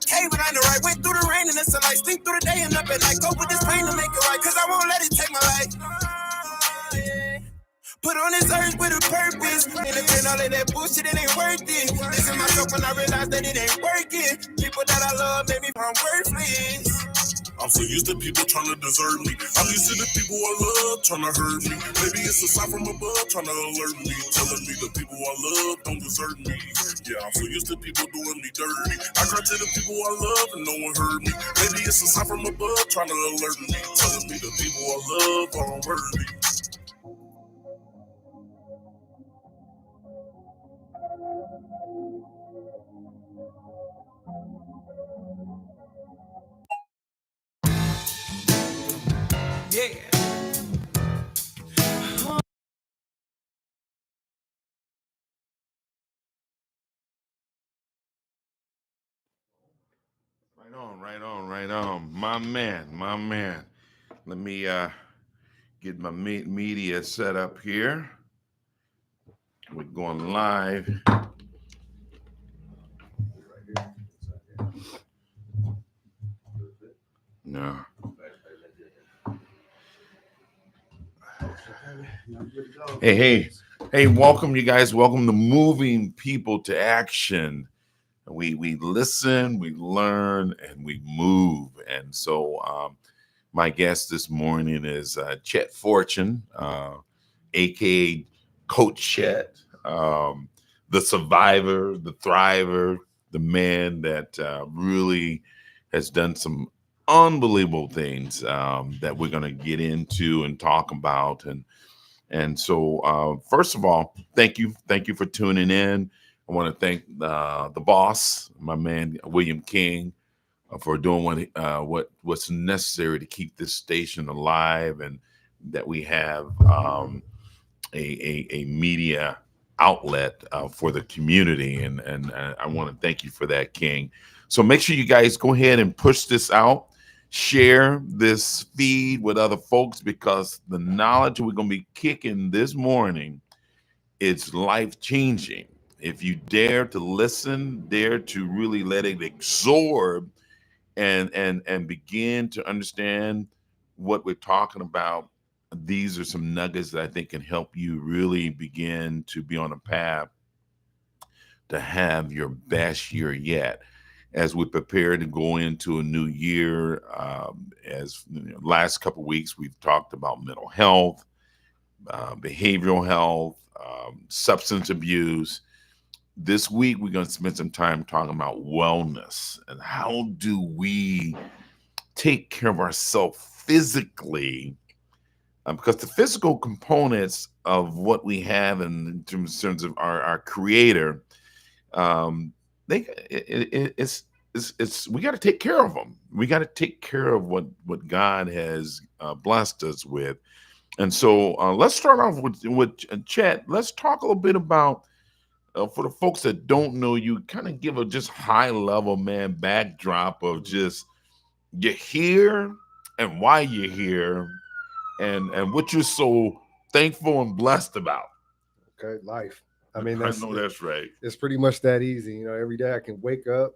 okay, but I know right. Went through the rain and it's a light. Sleep through the day and up at night. Go with this pain to make it right, cause I won't let it take my life. Put on this earth with a purpose. And if then all of that bullshit, it ain't worth it. Listen myself when I realized that it ain't working. People that I love made me become worthless. I'm so used to people trying to desert me. I'm used to the people I love trying to hurt me. Maybe it's a sign from above trying to alert me, telling me the people I love don't desert me. Yeah, I'm so used to people doing me dirty. I cried to the people I love and no one heard me. Maybe it's a sign from above trying to alert me, telling me the people I love aren't worthy. Yeah. Right on. My man. Let me get my media set up here. We're going live. No. Hey, welcome you guys. Welcome to Moving People to Action. We listen, we learn, and we move. And so my guest this morning is Chet Fortune, aka Coach Chet, the survivor, the thriver, the man that really has done some unbelievable things that we're going to get into and talk about. And so, first of all, thank you for tuning in. I want to thank the boss, my man William King, for doing what's necessary to keep this station alive, and that we have a media outlet for the community. And I want to thank you for that, King. So make sure you guys go ahead and push this out. Share this feed with other folks, because the knowledge we're going to be kicking this morning, it's life changing. If you dare to listen, dare to really let it absorb and begin to understand what we're talking about, these are some nuggets that I think can help you really begin to be on a path to have your best year yet. As we prepare to go into a new year, as last couple of weeks we've talked about mental health, behavioral health, substance abuse. This week we're going to spend some time talking about wellness and how do we take care of ourselves physically, because the physical components of what we have in terms of our creator, it's we got to take care of them. We got to take care of what God has blessed us with. And so let's start off with Chet. Let's talk a little bit about, for the folks that don't know you, kind of give a just high level, man, backdrop of just you're here and why you're here, and what you're so thankful and blessed about. Okay, life. I mean, that's right. It's pretty much that easy. You know, every day I can wake up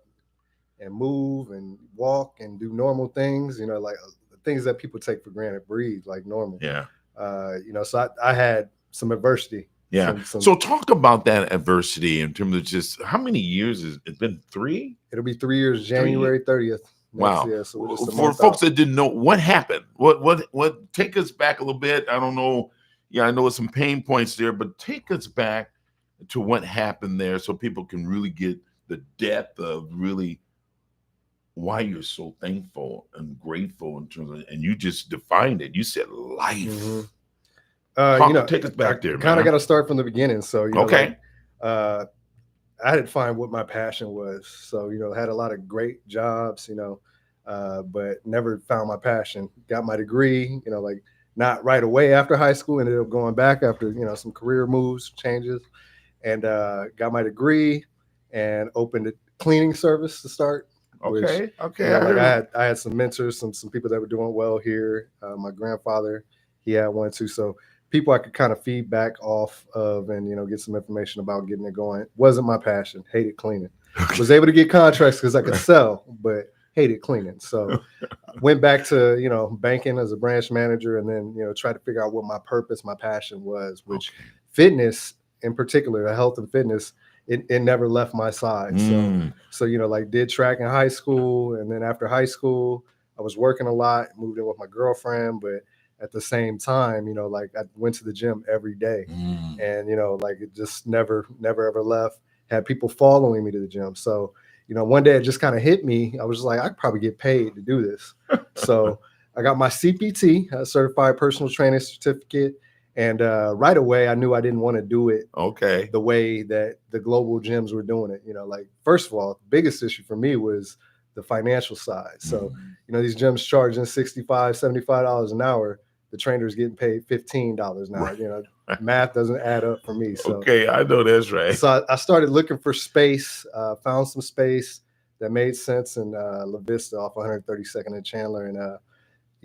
and move and walk and do normal things. You know, like the things that people take for granted, breathe like normal. Yeah. So I had some adversity. Yeah. So talk about that adversity in terms of just how many years it's been? 3? It'll be 3 years, January 30th. Wow. Year, so for folks that didn't know, what happened? What take us back a little bit. I don't know. Yeah, I know it's some pain points there, but take us back to what happened there so people can really get the depth of really why you're so thankful and grateful in terms of, and you just defined it. You said life. Mm-hmm. Take us back there. Kind of got to start from the beginning. So okay. I had to find what my passion was. So, had a lot of great jobs, but never found my passion. Got my degree, not right away after high school. Ended up going back after, some career moves, changes, and got my degree and opened a cleaning service to start. Okay. I had some mentors, some people that were doing well here. My grandfather, he had one too. So people I could kind of feedback off of and, get some information about getting it going. Wasn't my passion. Hated cleaning. Was able to get contracts because I could sell, but hated cleaning. So went back to, banking as a branch manager, and then, tried to figure out what my purpose, my passion was, which Okay. fitness in particular, health and fitness, it never left my side. So, like did track in high school. And then after high school, I was working a lot, moved in with my girlfriend, but at the same time, like I went to the gym every day, and, like it just never ever left. Had people following me to the gym. So, one day it just kind of hit me. I was just like, I could probably get paid to do this. So I got my CPT, a certified personal training certificate. And right away, I knew I didn't want to do it Okay. the way that the global gyms were doing it. Like, first of all, the biggest issue for me was the financial side. So, these gyms charging $65, $75 an hour. The trainer's getting paid $15 an hour. Right. Math doesn't add up for me. So, Okay, I know that's right. So I started looking for space, found some space that made sense in La Vista off 132nd and Chandler, and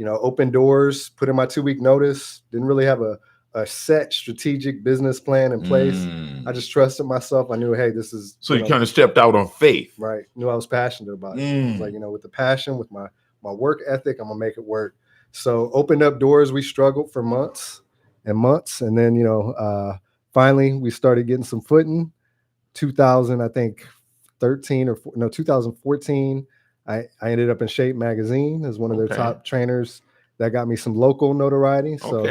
opened doors, put in my 2-week notice. Didn't really have a set strategic business plan in place. I just trusted myself. I knew, hey, this is so you kind of stepped out on faith, right? Knew I was passionate about it. It was like, with the passion, with my work ethic, I'm gonna make it work. So opened up doors. We struggled for months and months, and then finally we started getting some footing. 2000, I think 2014. I ended up in Shape Magazine as one of their top trainers. That got me some local notoriety. So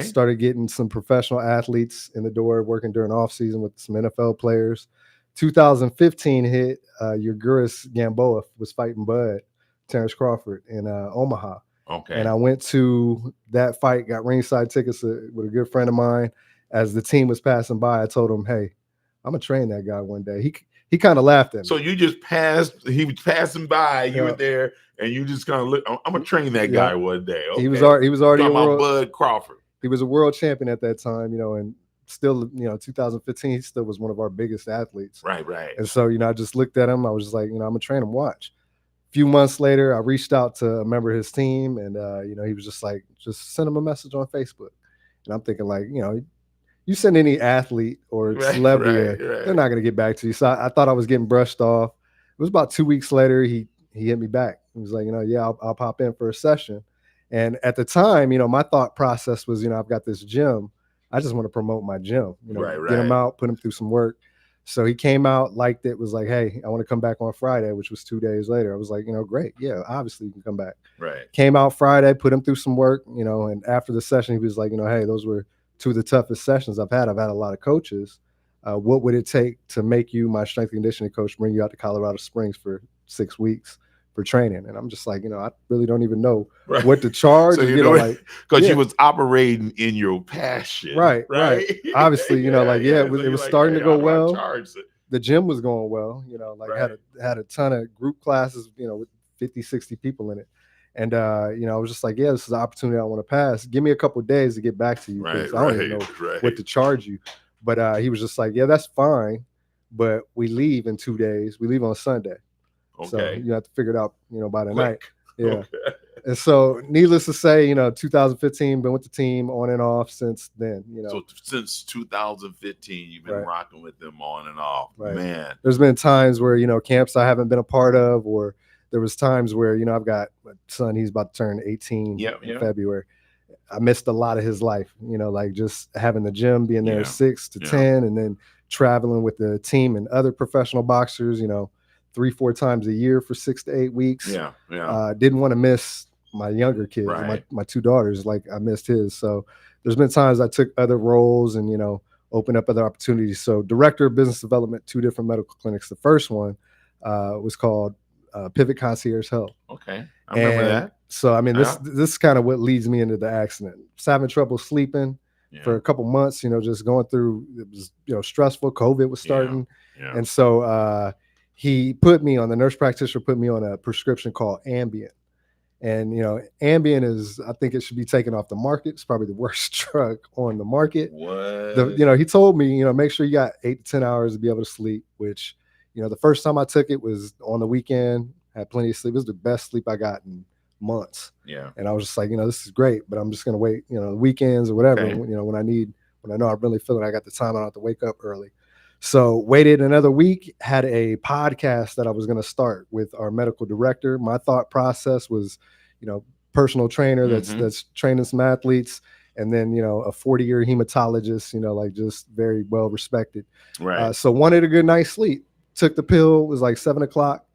started getting some professional athletes in the door, working during off season with some NFL players. 2015 hit. Uguris Gamboa was fighting Bud, Terrence Crawford, in Omaha. Okay. And I went to that fight, got ringside tickets with a good friend of mine. As the team was passing by, I told him, hey, I'm gonna train that guy one day. He kind of laughed at me. So you just passed. He was passing by. You were there, and you just kind of look. I'm gonna train that guy one day. Okay. He was already a world. Bud Crawford. He was a world champion at that time, and still, 2015, he still was one of our biggest athletes. Right. And so, I just looked at him. I was just like, I'm gonna train him. Watch. A few months later, I reached out to a member of his team, and he was just like, just send him a message on Facebook. And I'm thinking, like, you send any athlete or celebrity, they're not going to get back to you. So I thought I was getting brushed off. It was about 2 weeks later, he hit me back. He was like, yeah, I'll pop in for a session. And at the time, my thought process was, I've got this gym. I just want to promote my gym, get him out, put him through some work. So he came out, liked it, was like, hey, I want to come back on Friday, which was 2 days later. I was like, great. Yeah, obviously you can come back. Right. Came out Friday, put him through some work, and after the session, he was like, hey, those were two of the toughest sessions I've had. I've had a lot of coaches. What would it take to make you my strength and conditioning coach, bring you out to Colorado Springs for 6 weeks for training? And I'm just like, I really don't even know what to charge. So because you was operating in your passion. Right. Obviously, it was starting to go well. The gym was going well, had a ton of group classes, with 50, 60 people in it. And, I was just like, yeah, this is an opportunity I want to pass. Give me a couple of days to get back to you. I don't even know what to charge you. But he was just like, yeah, that's fine. But we leave in 2 days. We leave on Sunday. Okay. So you have to figure it out, by the night. Yeah. Okay. And so needless to say, 2015, been with the team on and off since then, So since 2015, you've been rocking with them on and off. Right. Man. There's been times where, camps I haven't been a part of, or there was times where, I've got a son, he's about to turn 18 in February. I missed a lot of his life, like just having the gym, being there 6 to 10, and then traveling with the team and other professional boxers, 3-4 times a year for 6 to 8 weeks. Didn't want to miss my younger kids, my 2 daughters, like I missed his. So there's been times I took other roles and, opened up other opportunities. So director of business development, 2 different medical clinics. The first one was called Pivot Concierge Health. Okay. I remember that. So, this is kind of what leads me into the accident. I was having trouble sleeping for a couple months, just going through, it was, stressful. COVID was starting. And so the nurse practitioner put me on a prescription called Ambien. And, Ambien is, I think it should be taken off the market. It's probably the worst drug on the market. What? He told me, make sure you got 8 to 10 hours to be able to sleep, which, the first time I took it was on the weekend, had plenty of sleep. It was the best sleep I got in months. Yeah. And I was just like, this is great, but I'm just going to wait, the weekends or whatever, when I know I'm really feeling I got the time, I don't have to wake up early. So waited another week, had a podcast that I was going to start with our medical director. My thought process was, personal trainer Mm-hmm. that's training some athletes, and then a 40-year hematologist, like just very well respected. Right. So wanted a good night's sleep. Took the pill. It was like 7 o'clock.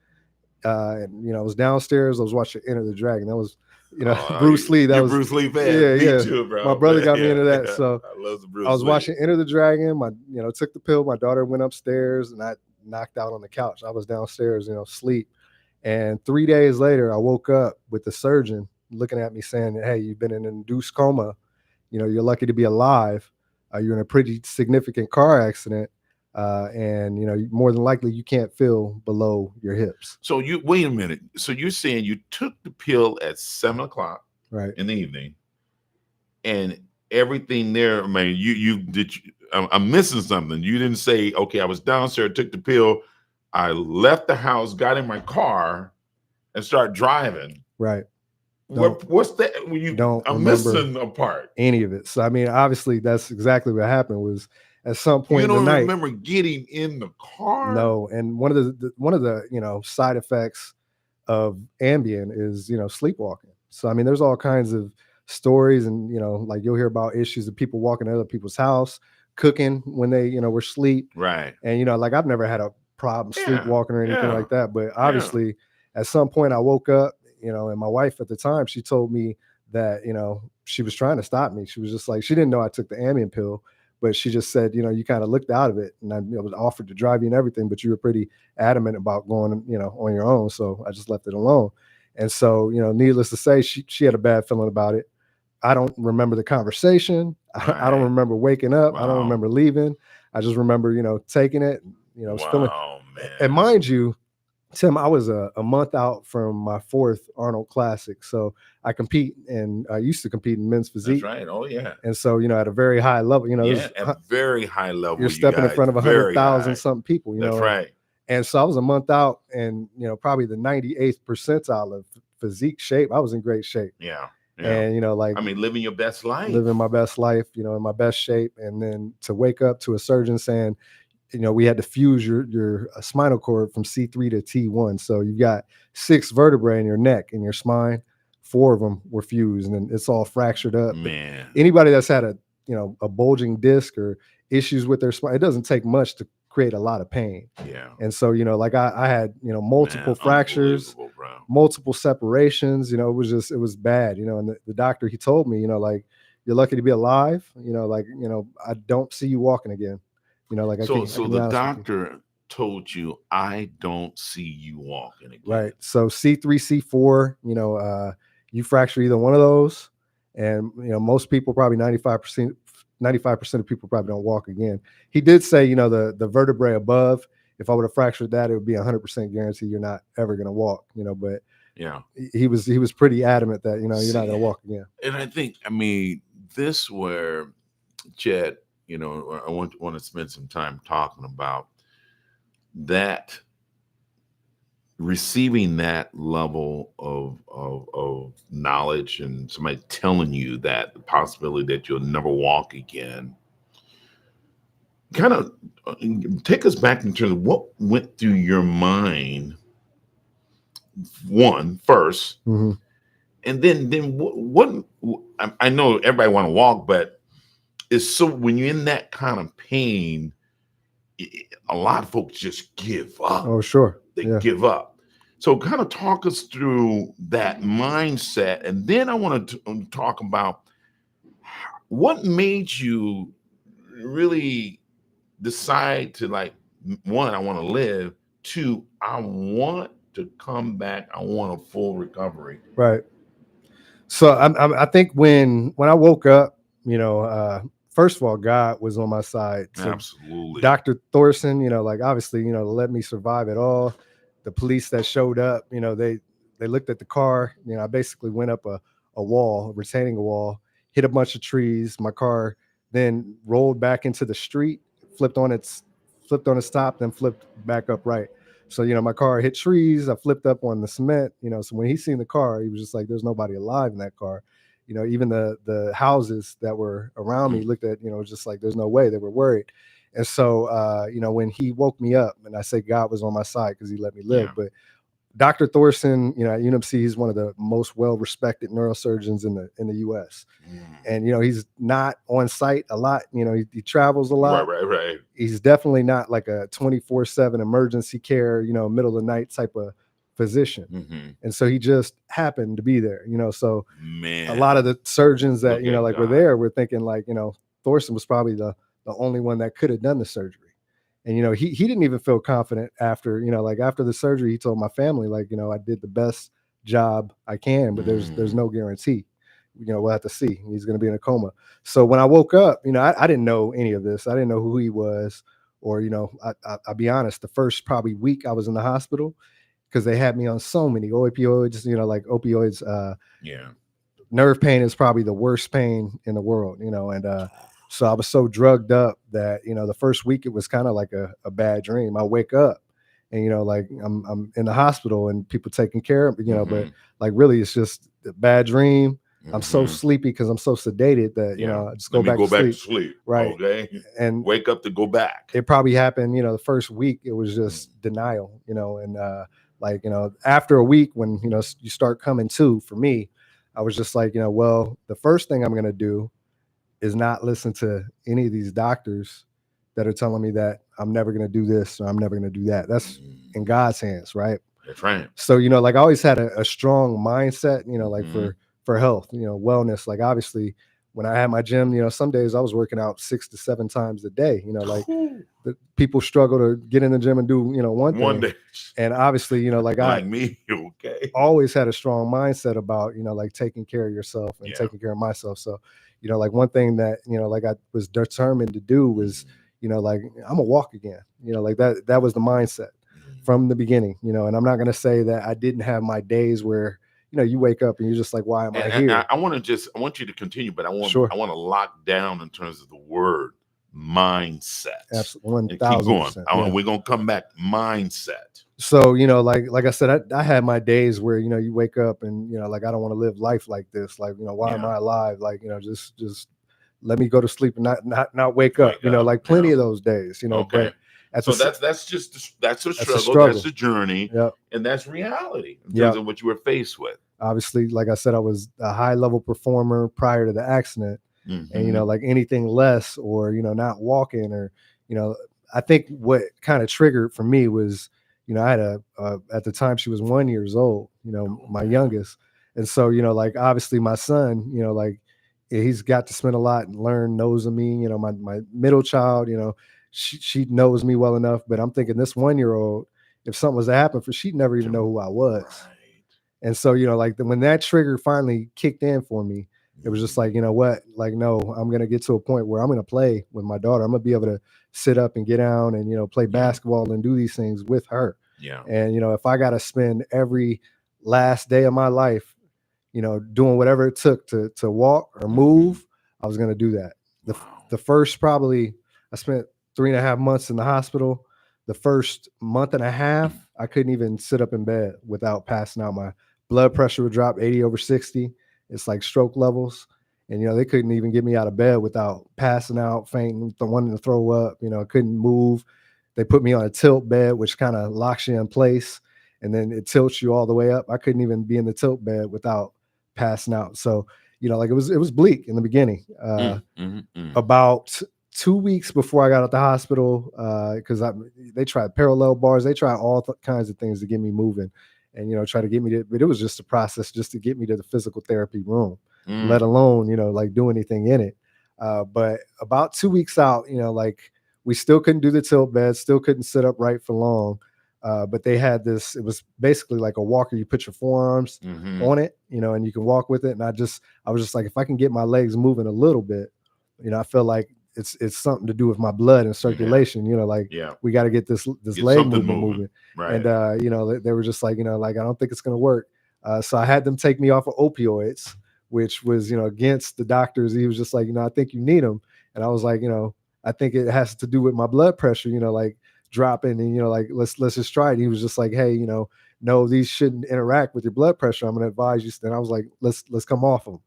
And I was downstairs. I was watching Enter the Dragon. That was, Oh, Bruce Lee. That you're was, Bruce Lee fan. yeah, Me yeah. too, My bro. brother Man, got me yeah, into that. yeah. So I love the I Bruce was Lee. watching Enter the Dragon. Took the pill. My daughter went upstairs, and I knocked out on the couch. I was downstairs, sleep. And 3 days later, I woke up with the surgeon looking at me saying, "Hey, you've been in an induced coma. You're lucky to be alive. You're in a pretty significant car accident, and more than likely you can't feel below your hips." So you wait a minute. So you're saying you took the pill at 7 o'clock Right. in the evening, and everything there, man. You did. I'm missing something. You didn't say, okay, I was downstairs, took the pill, I left the house, got in my car, and started driving. Right. Don't What's that? When don't I'm remember missing a part. any of it. So I mean, obviously, that's exactly what happened. Was at some You point in the don't night. remember getting in the car? No, and one of the side effects of Ambien is sleepwalking. So I mean, there's all kinds of stories, and like you'll hear about issues of people walking to other people's house, cooking when they were asleep, Right. and like I've never had a problem Yeah. sleepwalking or anything Yeah. like that. But Yeah. obviously, at some point, I woke up, and my wife at the time, she told me that she was trying to stop me. She was just like, she didn't know I took the Ambien pill, but she just said, you kind of looked out of it, and I was offered to drive you and everything, but you were pretty adamant about going, on your own. So I just left it alone. And so, needless to say, she had a bad feeling about it. I don't remember the conversation. I don't Right. remember waking up. I don't Wow. remember leaving. I just remember, taking it. I was feeling. Wow, And man. mind you, Tim, I was a month out from my fourth Arnold Classic, so I used to compete in men's That's physique, right. Oh yeah. and so at a very high level, Yeah, at very high level, you're you stepping in guys. front of Very 100,000 high. something people, That's right. and so I was a month out, and probably the 98th percentile of physique shape. I was in great shape, Yeah. Yeah. and like I mean, living your best life. living my best life, in my best shape, and then to wake up to a surgeon saying, we had to fuse your spinal cord from C3 to T1. So you've got 6 vertebrae in your neck and your spine. 4 of them were fused, and then it's all fractured up. But Man. anybody that's had a bulging disc or issues with their spine, it doesn't take much to create a lot of pain. Yeah. And so like I had multiple Man, fractures, unbelievable, bro. multiple separations. It was bad. And the doctor, he told me, like, you're lucky to be alive. Like, I don't see you walking again. Like I So can be the honest with you. doctor told you, I don't see you walking again. Right. So C3, C4, you fracture either one of those, and most people, probably 95% of people probably don't walk again. He did say, the vertebrae above, if I would have fractured that, it would be 100% guarantee you're not ever going to walk. But Yeah. he was pretty adamant that you're not going to walk again. And I think, I mean, this where Chet, I want to spend some time talking about that, receiving that level of knowledge and somebody telling you that the possibility that you'll never walk again. Kind of take us back in terms of what went through your mind first, Mm-hmm. and then what I know everybody want to walk, but it's so when you're in that kind of pain, a lot of folks just give up. Oh, sure. They Yeah. give up. So kind of talk us through that mindset, and then I want to talk about what made you really decide to, like, one, I want to live, two, I want to come back, I want a full recovery. Right. So I think when I woke up, first of all, God was on my side. So Absolutely. Dr. Thorson, like obviously, let me survive it all. The police that showed up, they looked at the car. I basically went up a wall, a retaining wall, hit a bunch of trees. My car then rolled back into the street, flipped on its top, then flipped back upright. So, my car hit trees. I flipped up on the cement, so when he seen the car, he was just like, there's nobody alive in that car. Even the houses that were around me looked at, just like, there's no way. They were worried. And so, you know, when he woke me up, and I say God was on my side because he let me live, Yeah. but Dr. Thorson, you know, at UNMC, he's one of the most well-respected neurosurgeons in the U.S. And you know, he's not on site a lot. You know, he travels a lot. Right. He's definitely not like a 24/7 emergency care, you know, middle of the night type of physician. And so he just happened to be there. You know, so Man, a lot of the surgeons that look you know at like were God. there were thinking like, you know, Thorson was probably the only one that could have done the surgery. And you know, he didn't even feel confident after, you know, like after the surgery. He told my family like, you know, I did the best job I can, but there's no guarantee. You know, we'll have to see. He's going to be in a coma. So when I woke up, you know, I didn't know any of this. I didn't know who he was, or you know, I'll be honest. The first probably week I was in the hospital because they had me on so many opioids. You know, like opioids. Yeah. Nerve pain is probably the worst pain in the world, you know, and so I was so drugged up that, you know, the first week it was kind of like a bad dream. I wake up and, you know, like I'm in the hospital and people taking care of me, you know, but like really it's just a bad dream. I'm so sleepy because I'm so sedated that, you know, I just Let me go back to sleep. sleep. Right. Okay. And wake up to go back. it probably happened, you know, the first week it was just denial, you know, and like, you know, after a week when, you know, you start coming to, for me, I was just like, you know, well, the first thing I'm going to do is not listen to any of these doctors that are telling me that I'm never going to do this or I'm never going to do that. That's in God's hands, right? That's right. So, you know, like I always had a strong mindset, you know, like for health, you know, wellness. Like obviously when I had my gym, you know, some days I was working out 6 to 7 times a day, you know, like the people struggle to get in the gym and do, you know, one thing. day. And obviously, you know, like like me, okay. always had a strong mindset about, you know, like taking care of yourself and taking care of myself. So, you know, like one thing that, you know, like I was determined to do was, you know, like I'm gonna walk again, you know, like that was the mindset from the beginning, you know. And I'm not gonna say that I didn't have my days where, you know, you wake up and you're just like, why am I here? I want you to continue, but I want to lock down in terms of the word mindset. Absolutely, 1000%. Keep going. Yeah. We're gonna come back. Mindset. So, you know, like I said, I had my days where, you know, you wake up and, you know, like I don't want to live life like this. Like, you know, why am I alive? Like, you know, just let me go to sleep and not wake up. You know, like plenty of those days, you know. Okay. But so that's a struggle. That's a journey. Yep. And that's reality in terms of what you were faced with. Obviously, like I said, I was a high level performer prior to the accident. And, you know, like anything less or, you know, not walking or, you know, I think what kind of triggered for me was, you know, I had at the time she was 1 year old, you know, my youngest. And so, you know, like obviously my son, you know, like he's got to spend a lot and learn, knows of me, you know, my middle child, you know, she knows me well enough, but I'm thinking this 1 year old, if something was to happen for, she'd never even know who I was. Right. And so, you know, like when that trigger finally kicked in for me, it was just like, you know what, like, no, I'm going to get to a point where I'm going to play with my daughter. I'm going to be able to sit up and get down and, you know, play basketball and do these things with her. Yeah. And, you know, if I got to spend every last day of my life, you know, doing whatever it took to walk or move, I was going to do that. The first probably I spent 3.5 months in the hospital. The first month and a half, I couldn't even sit up in bed without passing out. My blood pressure would drop 80/60. It's like stroke levels. And, you know, they couldn't even get me out of bed without passing out, fainting, wanting to throw up. You know, I couldn't move. They put me on a tilt bed, which kind of locks you in place. And then it tilts you all the way up. I couldn't even be in the tilt bed without passing out. So, you know, like it was bleak in the beginning. About 2 weeks before I got out the hospital, because they tried parallel bars. They tried all kinds of things to get me moving. And, you know, try to get me to, but it was just a process just to get me to the physical therapy room, let alone, you know, like do anything in it. But about 2 weeks out, you know, like we still couldn't do the tilt bed, still couldn't sit upright for long. But they had this, it was basically like a walker. You put your forearms on it, you know, and you can walk with it. And I was just like, if I can get my legs moving a little bit, you know, I feel like it's something to do with my blood and circulation, you know, like we got to get this leg moving. Right. And, you know, they were just like, you know, like, I don't think it's going to work. So I had them take me off of opioids, which was, you know, against the doctors. He was just like, you know, I think you need them. And I was like, you know, I think it has to do with my blood pressure, you know, like dropping and, you know, like, let's just try it. And he was just like, hey, you know, no, these shouldn't interact with your blood pressure. I'm going to advise you. And I was like, let's come off them.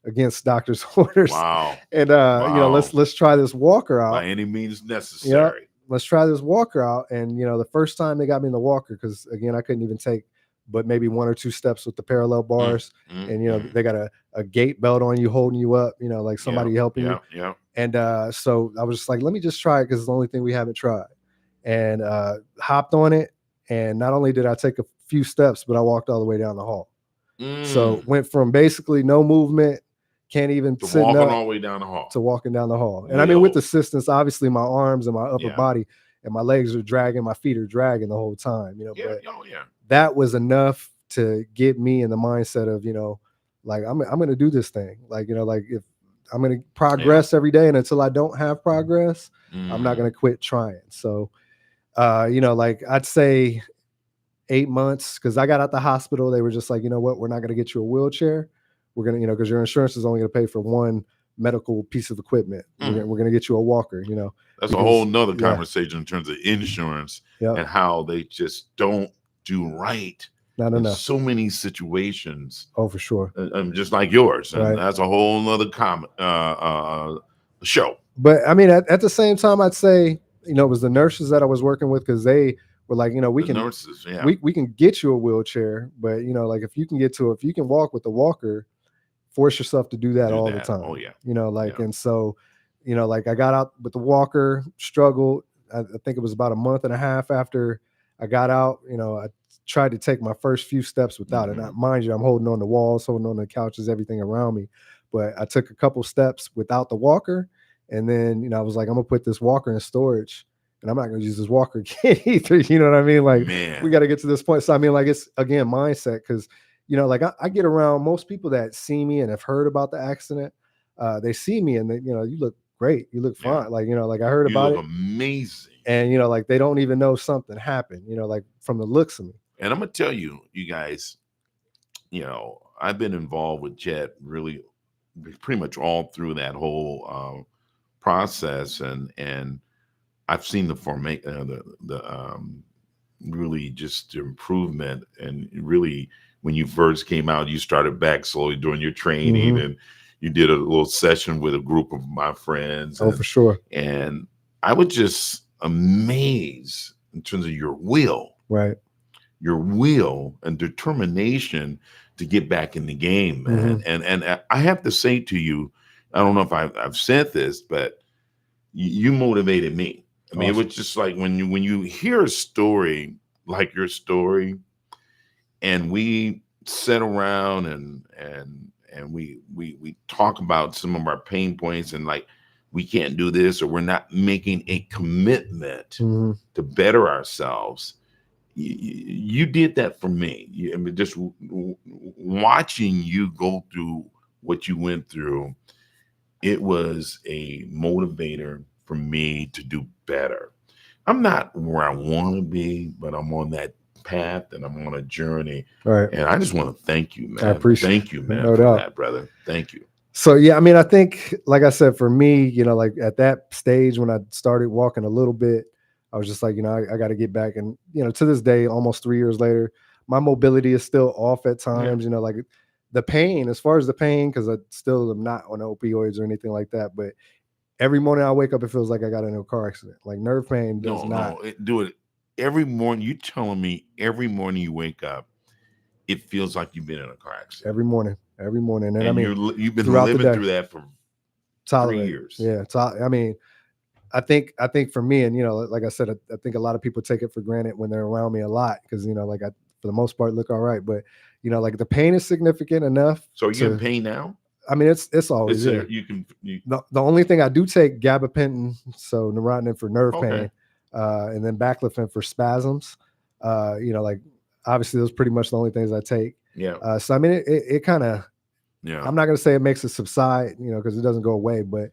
against doctor's orders. Wow. And Wow. let's try this walker out. By any means necessary. Let's try this walker out. And the first time they got me in the walker, because again, I couldn't even take but maybe 1 or 2 steps with the parallel bars. And they got a gait belt on you, holding you up, like somebody helping you. Yeah. And so I was just like, let me just try it, because it's the only thing we haven't tried. And hopped on it. And not only did I take a few steps, but I walked all the way down the hall. So went from basically no movement, can't even sit walking up, all the way down the hall, to walking down the hall. And I mean, with assistance, obviously my arms and my upper body and my legs are dragging, my feet are dragging the whole time, but that was enough to get me in the mindset of, like, I'm going to do this thing. Like, like if I'm going to progress every day, and until I don't have progress, I'm not going to quit trying. So, like I'd say 8 months, because I got out the hospital. They were just like, you know what, we're not going to get you a wheelchair. We're going to, because your insurance is only going to pay for one medical piece of equipment. We're going to get you a walker, That's a whole nother conversation in terms of insurance and how they just don't do right. Not in enough. So many situations. Oh, for sure. Just like yours. And right. That's a whole nother show. But I mean, at the same time, I'd say, it was the nurses that I was working with, because they were like, we can get you a wheelchair, but like if you can walk with the walker, force yourself to do that all the time. Oh yeah. And so, like I got out with the walker, struggled. I think it was about a month and a half after I got out, I tried to take my first few steps without it. Now, mind you, I'm holding on the walls, holding on the couches, everything around me. But I took a couple steps without the walker. And then, I was like, I'm going to put this walker in storage, and I'm not going to use this walker again either. You know what I mean? Like, we got to get to this point. So, I mean, like, it's, again, mindset, because, like I get around most people that see me and have heard about the accident. They see me and they, you look great. You look fine. Like, like I heard about it. Amazing. And, like they don't even know something happened, like from the looks of me. And I'm going to tell you, you guys, I've been involved with Chet really pretty much all through that whole process, and I've seen the really just the improvement. And really, when you first came out, you started back slowly doing your training, and you did a little session with a group of my friends. For sure. And I was just amazed in terms of your will, right? Your will and determination to get back in the game, man. And I have to say to you, I don't know if I've said this, but you motivated me. I mean, It was just like when you hear a story like your story, and we sit around and we talk about some of our pain points, and like, we can't do this, or we're not making a commitment to better ourselves. You did that for me. I mean, just watching you go through what you went through, it was a motivator for me to do better. I'm not where I want to be, but I'm on that path and I'm on a journey. Right. And I just want to thank you, man. I appreciate Thank you, man, no for doubt. that, brother. Thank you. So, yeah, I mean, I think, like I said, for me, like at that stage when I started walking a little bit, I was just like, I got to get back. And, to this day, almost 3 years later, my mobility is still off at times, like the pain, as far as the pain, because I still am not on opioids or anything like that. But every morning I wake up, it feels like I got into a car accident. Like nerve pain does not. No, do it every morning. You telling me every morning you wake up, it feels like you've been in a car accident. Every morning. And I mean, you've been living through that for 3 years. Yeah. I mean, I think for me, and, like I said, I think a lot of people take it for granted when they're around me a lot, because, like I, for the most part, look all right. But, like the pain is significant enough. So are you in pain now? I mean, it's always there. The only thing I do take gabapentin, so Neurontin for nerve pain, and then baclofen for spasms. Like obviously those are pretty much the only things I take. Yeah. So I mean, it kind of. Yeah. I'm not gonna say it makes it subside, because it doesn't go away, but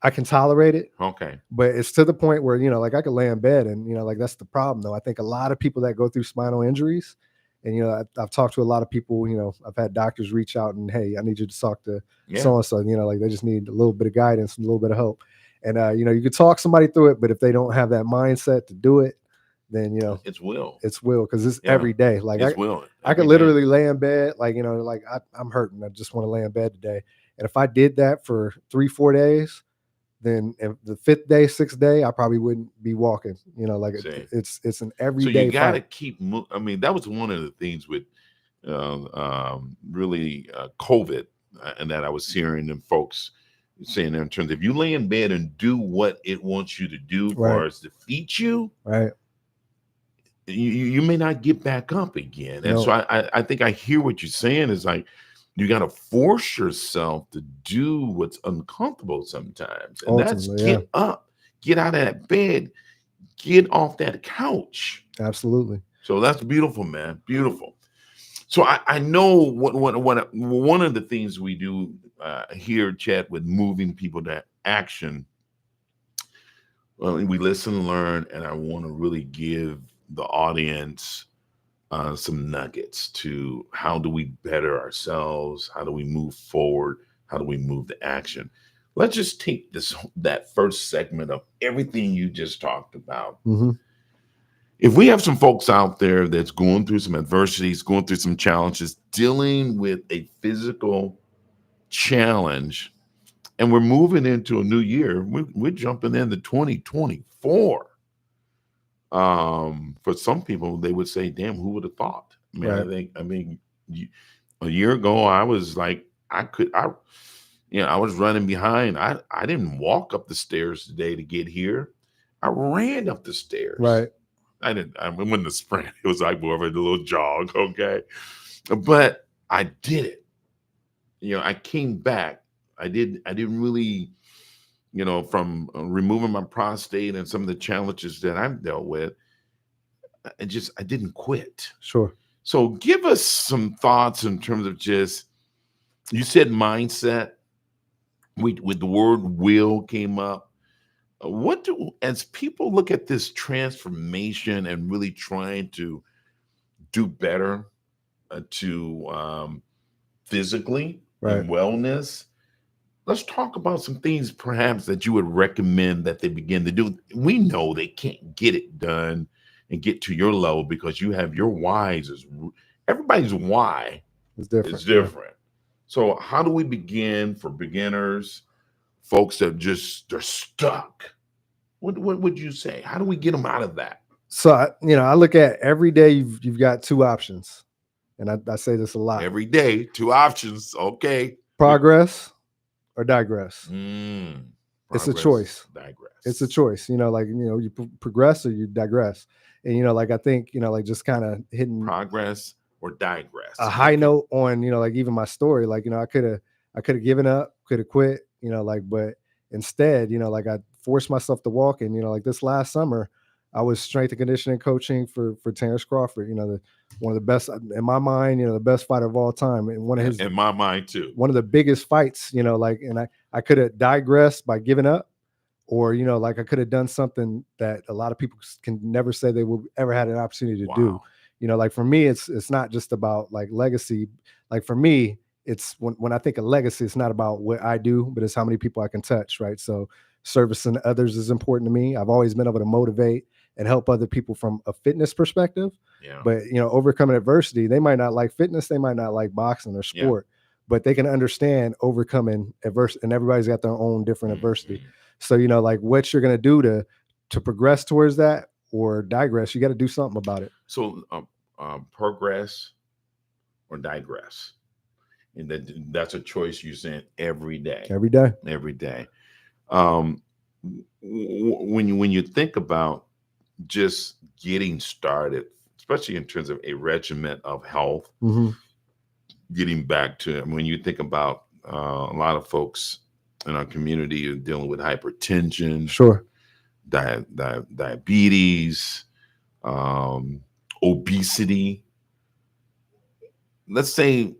I can tolerate it. Okay. But it's to the point where, like I could lay in bed and, like that's the problem though. I think a lot of people that go through spinal injuries, and, I've talked to a lot of people, I've had doctors reach out and, hey, I need you to talk to so-and-so, like they just need a little bit of guidance, a little bit of help. And, you could talk somebody through it, but if they don't have that mindset to do it, then, it's will, because it's every day. Like I could literally lay in bed, like, like I'm hurting. I just want to lay in bed today. And if I did that for 3-4 days, then if the 5th day, 6th day, I probably wouldn't be walking. You know, like See. it's an So you everyday got to fight. keep. I mean, that was one of the things with really COVID, and that I was hearing them folks saying in terms of, if you lay in bed and do what it wants you to do, as far Right. as defeat you, Right. you may not get back up again. And so No. I think I hear what you're saying is like, you got to force yourself to do what's uncomfortable sometimes. And that's Ultimately, yeah. get up, get out of that bed, get off that couch. Absolutely. So that's beautiful, man. Beautiful. So I know what one of the things we do here, Chet, with moving people to action. Well, we listen and learn, and I want to really give the audience some nuggets to how do we better ourselves, how do we move forward, how do we move to action. Let's just take that first segment of everything you just talked about. Mm-hmm. If we have some folks out there that's going through some adversities, going through some challenges, dealing with a physical challenge, and we're moving into a new year, we're jumping into 2024. For some people, they would say, "Damn, who would have thought?" I mean, Right. a year ago, I was like, I was running behind. I didn't walk up the stairs today to get here. I ran up the stairs. Right. I wasn't a sprint. It was like more of a little jog, okay? But I did it. I came back. I didn't really, from removing my prostate and some of the challenges that I've dealt with, I didn't quit. Sure. So give us some thoughts in terms of just, you said mindset. With the word will came up. As people look at this transformation and really trying to do better to physically Right. and wellness, let's talk about some things perhaps that you would recommend that they begin to do. We know they can't get it done and get to your level because you have your whys. Everybody's why It's different. is different. So how do we begin for beginners, folks that they're stuck? What would you say? How do we get them out of that? So I look at every day you've got 2 options, and I say this a lot: Every day, 2 options. Okay. progress or digress. It's a Progress, choice. digress. It's a choice. You progress or you digress. And like I think like just kind of hitting Progress or digress. a high Okay. note on like even my story. Like I could have given up, could have quit. But instead like I forced myself to walk. And like this last summer, I was strength and conditioning coaching for Terrence Crawford. One of the best in my mind. The best fighter of all time, and one of his In my mind too. one of the biggest fights. And I could have digressed by giving up. Or, like I could have done something that a lot of people can never say they will ever had an opportunity to do. Like for me, it's not just about like legacy. Like for me, it's when I think of legacy, it's not about what I do, but it's how many people I can touch. Right. So servicing others is important to me. I've always been able to motivate and help other people from a fitness perspective. Yeah. But, overcoming adversity, they might not like fitness. They might not like boxing or sport, but they can understand overcoming adversity, and everybody's got their own different adversity. So, like what you're going to do to progress towards that or digress, you got to do something about it. So progress or digress. And that's a choice you're saying every day. Every day. Every day. When you think about just getting started, especially in terms of a regimen of health, getting back to, when you think about a lot of folks in our community are dealing with hypertension, Sure, diabetes, obesity. Let's say,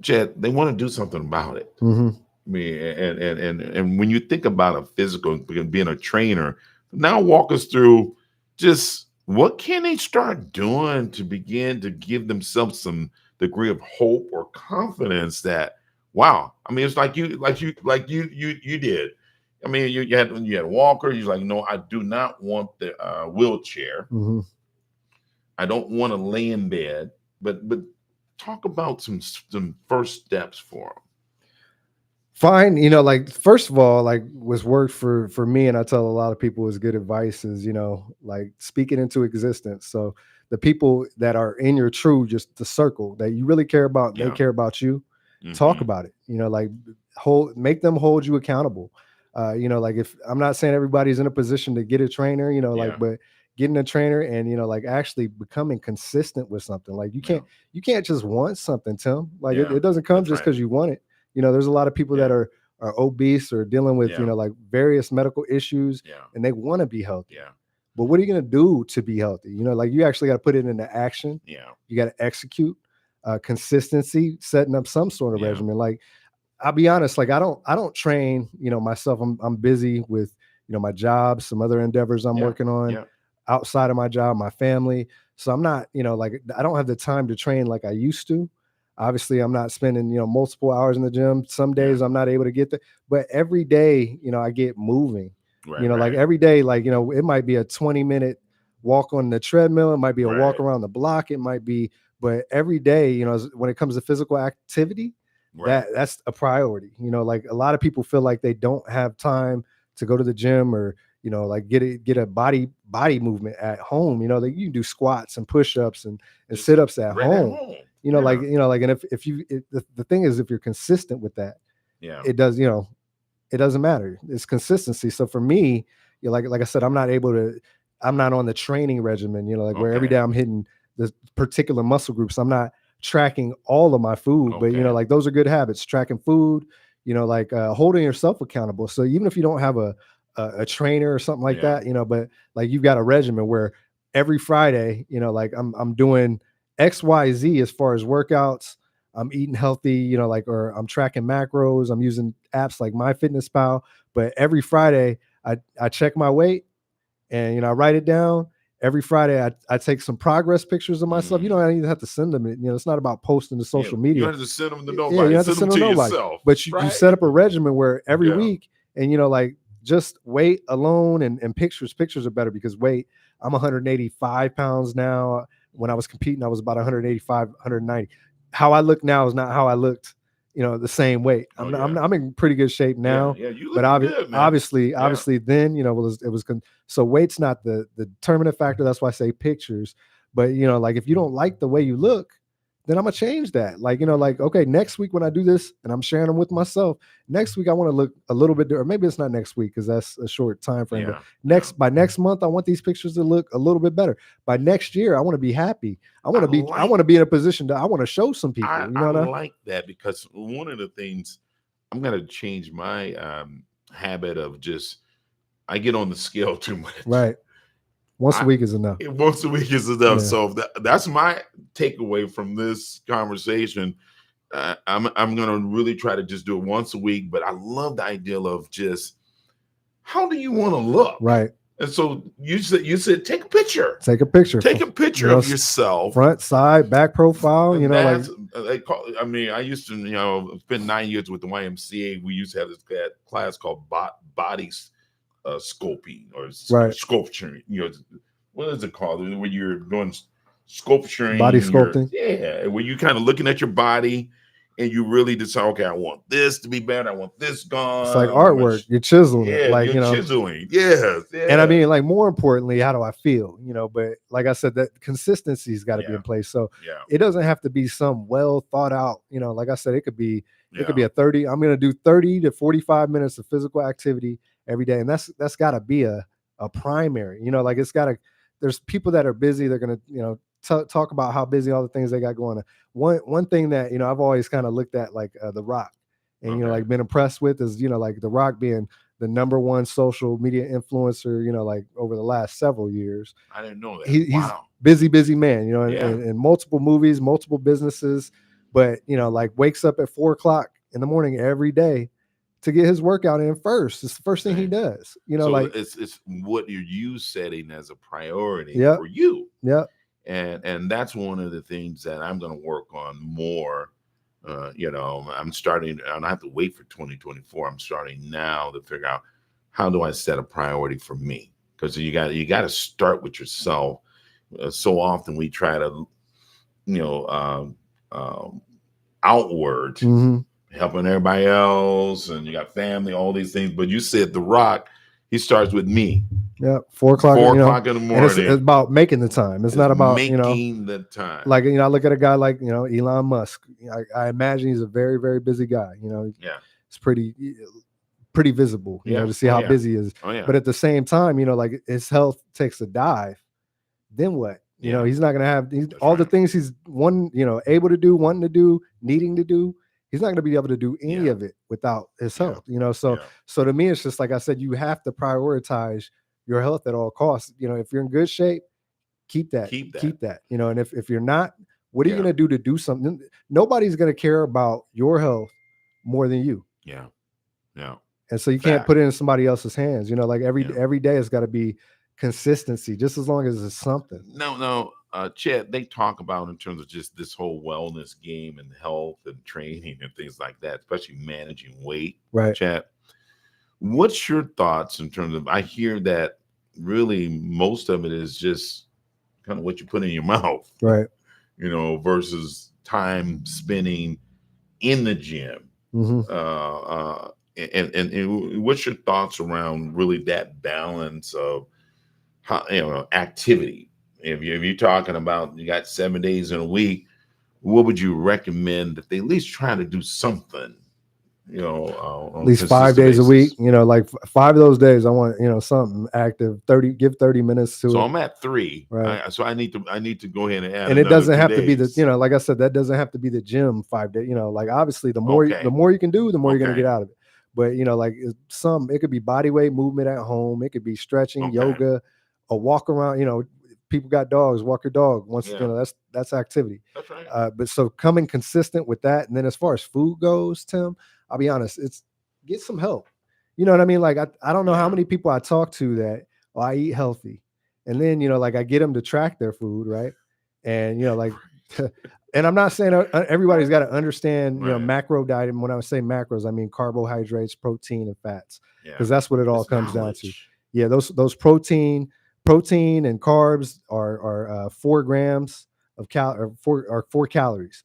Chet, they want to do something about it. I mean, and when you think about a physical, being a trainer, now walk us through just what can they start doing to begin to give themselves some degree of hope or confidence that, wow, I mean, it's like you did. I mean, you had a walker. You're like, no, I do not want the wheelchair. I don't want to lay in bed. But talk about some first steps for them. Fine, you know, like first of all, like what's worked for me, and I tell a lot of people is good advice is, you know, like speak it into existence. So the people that are in your true, just the circle that you really care about, and they Yeah. care about you, talk Hmm. about it. You know, like make them hold you accountable. You know, like if I'm not saying everybody's in a position to get a trainer, you know, like Yeah. but getting a trainer and you know, like actually becoming consistent with something. Like Yeah. you can't just want something, Tim. Like Yeah. it doesn't come That's just right. because you want it. You know, there's a lot of people that Yeah. are obese or dealing with, you Yeah. know, like various medical issues Yeah. and they want to be healthy. Yeah. But what are you going to do to be healthy? You know, like you actually got to put it into action. Yeah. You got to execute, consistency, setting up some sort of Yeah. regimen. Like I'll be honest, like I don't train, you know, myself. I'm busy with, you know, my job, some other endeavors I'm Yeah. working on Yeah. outside of my job, my family. So I'm not, you know, like I don't have the time to train like I used to. Obviously, I'm not spending, you know, multiple hours in the gym. Some Yeah. days I'm not able to get there, but every day, you know, I get moving. You Right. know, like Right. every day, like, you know, it might be a 20-minute walk on the treadmill, it might be a walk Right. around the block, it might be, but every day, you know, when it comes to physical activity, Right. that's a priority. You know, like a lot of people feel like they don't have time to go to the gym or, you know, like get a body movement at home. You know, like you can do squats and push-ups and Just sit-ups at right at home. home. You know, like, Yeah. you know, like, and if you the thing is if you're consistent with that, Yeah. it does, you know, it doesn't matter. It's consistency. So for me, you know, like I said, I'm not on the training regimen, you know, like where every Okay. day I'm hitting the particular muscle groups. I'm not tracking all of my food, but you know, Okay. like those are good habits, tracking food, you know, like holding yourself accountable. So even if you don't have a trainer or something like Yeah. that, you know, but like you've got a regimen where every Friday, you know, like I'm doing XYZ as far as workouts. I'm eating healthy, you know, like, or I'm tracking macros. I'm using apps like MyFitnessPal. But every Friday, I check my weight and, you know, I write it down. Every Friday, I take some progress pictures of myself. You Mm. don't even have to send them. You know, it's not about posting to Yeah. social You media. don't have to send them to Yeah, you nobody. don't have to Send them send them to to nobody. yourself. But you Right. set up a regimen where every Yeah. week, and, you know, like just weight alone and pictures. Pictures are better because weight, I'm 185 pounds now. When I was competing, I was about 185, 190. How I look now is not how I looked, you know, the same weight. Oh yeah. I'm in pretty good shape Yeah. now, Yeah. You but looking good, man. Yeah. obviously then, you know, so weight's not the determinant factor. That's why I say pictures. But you know, like if you don't like the way you look, then I'm gonna change that. Like, you know, like, okay, next week when I do this and I'm sharing them with myself, next week I want to look a little bit different. Maybe it's not next week because that's a short time frame, but Yeah. Yeah. by next month, I want these pictures to look a little bit better. By next year, I want to be happy. I I like want to be in a position that I want to show some people, you I know what I mean? like that because one of the things I'm gonna change my habit of just I get on the scale too much. Right. Once a I week is enough. once a week is enough. Yeah. So that's my takeaway from this conversation. I'm gonna really try to just do it once a week. But I love the idea of just how do you want to look? Right. And so you said take a picture. Take a picture. Take a You picture know, of yourself. front, side, back profile, you And know, like that's they call. I mean, I used to, spend 9 years with the YMCA. We used to have this class called body sculpting or right. sculpturing. What is it called? When you're doing sculpturing, Body sculpting. where you kind of looking at your body and you really decide, okay, I want this to be better. I want this It's like gone. artwork. You're chiseling it. Yeah, Like, you're you know, chiseling. Yes, and I yeah, mean, like more importantly, how do I feel? You know, but like I said, that consistency's got to be yeah, in place. So yeah, it doesn't have to be some well thought out, you know, like I said, it could be yeah, a 30. I'm gonna do 30 to 45 minutes of physical activity every day. And that's gotta be a primary, you know, like it's gotta there's people that are busy, they're gonna, you know, talk about how busy all the things they got going on. One thing that, you know, I've always kind of looked at like The Rock and, you know, okay, like been impressed with is, you know, like The Rock being the number one social media influencer, you know, like over the last several years. I didn't know that. He's Wow, busy man, you know, yeah, in multiple movies, multiple businesses, but you know, like wakes up at 4 o'clock in the morning every day to get his workout in first. It's the first thing he okay. does, you know, So like, it's what are you setting as a priority yep, for you, yep, and that's one of the things that I'm going to work on more. I'm starting. I don't have to wait for 2024. I'm starting now to figure out how do I set a priority for me, because you got to start with yourself. So often we try to, you know, um, um, outward mm-hmm. helping everybody else, and you got family, all these things. But you said The Rock, he starts with me. Yeah, 4 o'clock. 4 o'clock in the and it's morning. about making the time. It's not about making the time. like I look at a guy like Elon Musk. I imagine he's a very, very busy guy. Yeah. It's pretty visible. To see how busy he is. Oh yeah. But at the same time, like his health takes a dive. Then what? He's not going to have all the things he's able to do, wanting to do, needing to do. He's not going to be able to do any of it without his health. So to me, it's just like I said, you have to prioritize your health at all costs. If you're in good shape, keep that. And if you're not, what are you going to do something? Nobody's going to care about your health more than you. Yeah. And so you can't put it in somebody else's hands. Like every day it's got to be consistency, just as long as it's something. No, Chet, they talk about in terms of just this whole wellness game and health and training and things like that, especially managing weight. Right. Chet, what's your thoughts in terms of, I hear that really most of it is just kind of what you put in your mouth, right? Versus time spending in the gym. Mm-hmm. And what's your thoughts around really that balance of activity? If you're talking about you got 7 days in a week, what would you recommend that they at least try to do something? At least 5 days a week. Like 5 of those days, I want something active. 30 minutes to it. So I'm at 3. Right. So I need to go ahead and add. And it doesn't have to be the like I said, that doesn't have to be the gym 5 days. Like obviously the more you can do, the more you're gonna get out of it. But like it could be body weight movement at home. It could be stretching, yoga, a walk around. People got dogs. Walk your dog. That's activity. That's right. But so coming consistent with that, and then as far as food goes, Tim, I'll be honest, it's get some help. You know what I mean? Like I don't know how many people I talk to that I eat healthy, and then like I get them to track their food, right? And like. And I'm not saying everybody's got to understand, macro diet. And when I say macros, I mean carbohydrates, protein, and fats, because that's what it all comes down to. Yeah, those protein and carbs are 4 grams of 4 calories.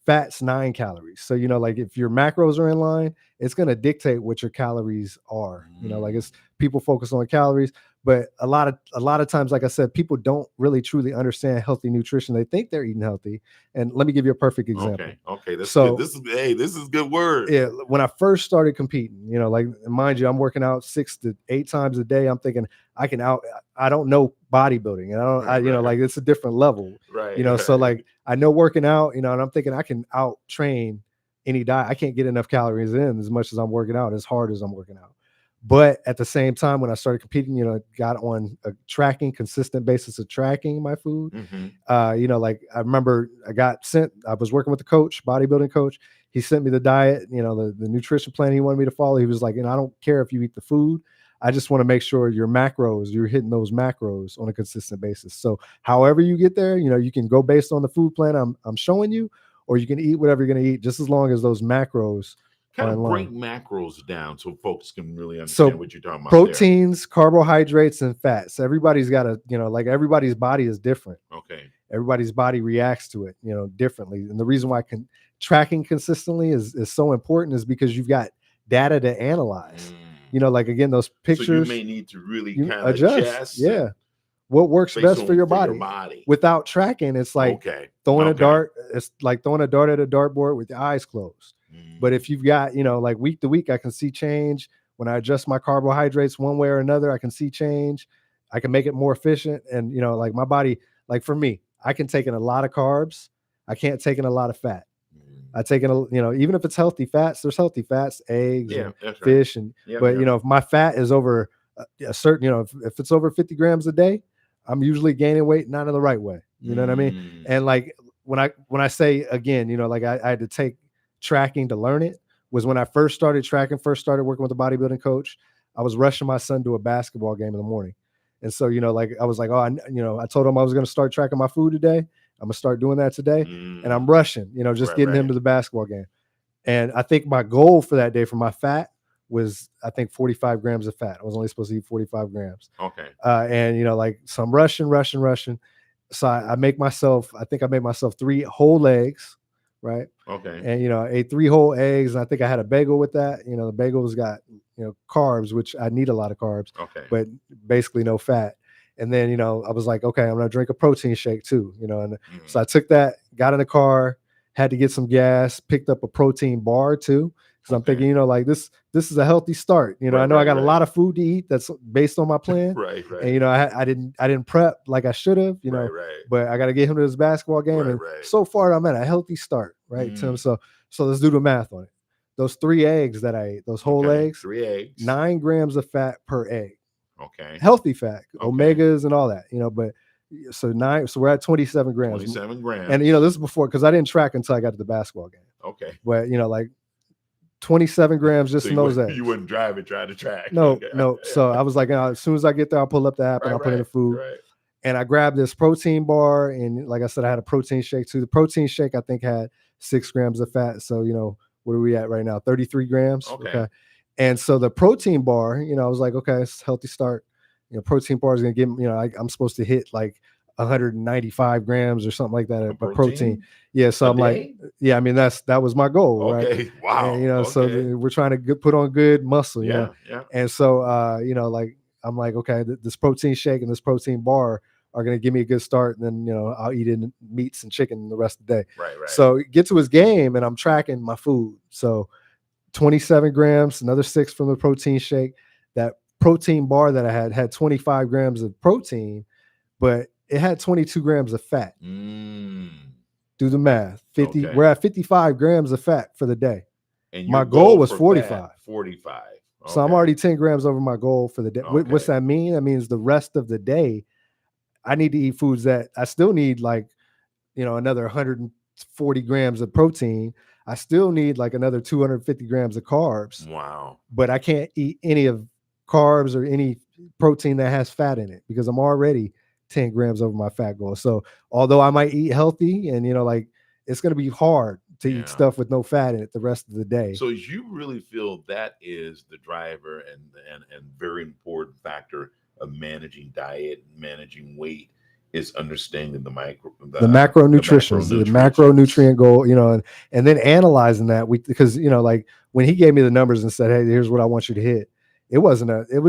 Fats 9 calories. So like if your macros are in line, it's going to dictate what your calories are. Like it's people focus on calories. But a lot of times, like I said, people don't really truly understand healthy nutrition. They think they're eating healthy. And let me give you a perfect example. Okay. This is good word. Yeah. When I first started competing, like mind you, I'm working out 6 to 8 times a day. I'm thinking I don't know bodybuilding, and like it's a different level. Right. So like I know working out, and I'm thinking I can out train any diet. I can't get enough calories in as much as I'm working out, as hard as I'm working out. But at the same time, when I started competing, got on a consistent basis of tracking my food. Mm-hmm. Like I remember I was working with the coach, bodybuilding coach. He sent me the diet, the nutrition plan he wanted me to follow. He was like, I don't care if you eat the food. I just want to make sure you're hitting those macros on a consistent basis. So however you get there, you can go based on the food plan I'm showing you, or you can eat whatever you're going to eat, just as long as those macros kind of break macros down so folks can really understand what you're talking about. Proteins, carbohydrates, and fats. Everybody's got like everybody's body is different. Okay. Everybody's body reacts to it, differently. And the reason why tracking consistently is so important is because you've got data to analyze. Like again, those pictures. So you may need to really kind of adjust. Yeah. What works best for your body. Without tracking, it's like throwing a dart. It's like throwing a dart at a dartboard with your eyes closed. But if you've got, like week to week, I can see change. When I adjust my carbohydrates one way or another, I can see change. I can make it more efficient. And, like my body, like for me, I can take in a lot of carbs. I can't take in a lot of fat. I take in, even if it's healthy fats, there's healthy fats, eggs, and fish. And, if my fat is over a certain, if it's over 50 grams a day, I'm usually gaining weight, not in the right way. You know what I mean? And like, when I say again, like I had to take tracking to learn it, was when I first started working with a bodybuilding coach. I was rushing my son to a basketball game in the morning. And so, like I was like, I told him I was going to start tracking my food today. I'm gonna start doing that today. And I'm rushing, just getting him to the basketball game. And I think my goal for that day for my fat was, I think 45 grams of fat. I was only supposed to eat 45 grams. Okay. And so I'm rushing. So I made myself 3 whole legs right? Okay. And I ate 3 whole eggs, and I think I had a bagel with that. The bagels got carbs, which I need a lot of carbs, Okay. but basically no fat. And then I was like, okay, I'm gonna drink a protein shake too. And so I took that, got in the car, had to get some gas, picked up a protein bar too, because I'm thinking, like this is a healthy start. I know I got a lot of food to eat that's based on my plan. Right. And I didn't prep like I should have. Right. But I got to get him to his basketball game, and so far I'm at a healthy start, right, Tim? So let's do the math on it. Those 3 eggs that I ate, those whole eggs, 3 eggs, 9 grams of fat per egg. Okay. Healthy fat, Okay. omegas and all that, but so we're at 27 grams. 27 grams. And this is before, because I didn't track until I got to the basketball game. Okay. But like 27 grams just so in those eggs. You wouldn't drive it, try to track. No, Okay. no. So I was like, as soon as I get there, I'll pull up the app and I'll put in the food. Right. And I grabbed this protein bar, and like I said, I had a protein shake too. The protein shake I think had 6 grams of fat. So what are we at right now? 33 grams. Okay. And so the protein bar, I was like, okay, it's a healthy start. Protein bar is gonna give me, I'm supposed to hit like 195 grams or something like that of protein. Yeah. So I'm like, yeah, I mean, that was my goal. Okay. Right. Wow. And, so we're trying to put on good muscle. Yeah. And so, like, I'm like, okay, this protein shake and this protein bar are going to give me a good start. And then, I'll eat in meats and chicken the rest of the day. Right. So get to his game, and I'm tracking my food. So 27 grams, another 6 from the protein shake. That protein bar that I had 25 grams of protein, but it had 22 grams of fat. Do the math. 50. Okay. We're at 55 grams of fat for the day. And my goal was 45. 45. Okay. So I'm already 10 grams over my goal for the day. Okay. What's that mean? That means the rest of the day, I need to eat foods that I still need, like, another 140 grams of protein. I still need like another 250 grams of carbs. Wow. But I can't eat any of carbs or any protein that has fat in it, because I'm already 10 grams over my fat goal. So although I might eat healthy, and like, it's going to be hard to eat stuff with no fat in it the rest of the day. So you really feel that is the driver and very important factor of managing diet, managing weight, is understanding the macronutrients, the macronutrient goal, and then analyzing that. Because like when he gave me the numbers and said, hey, here's what I want you to hit, it was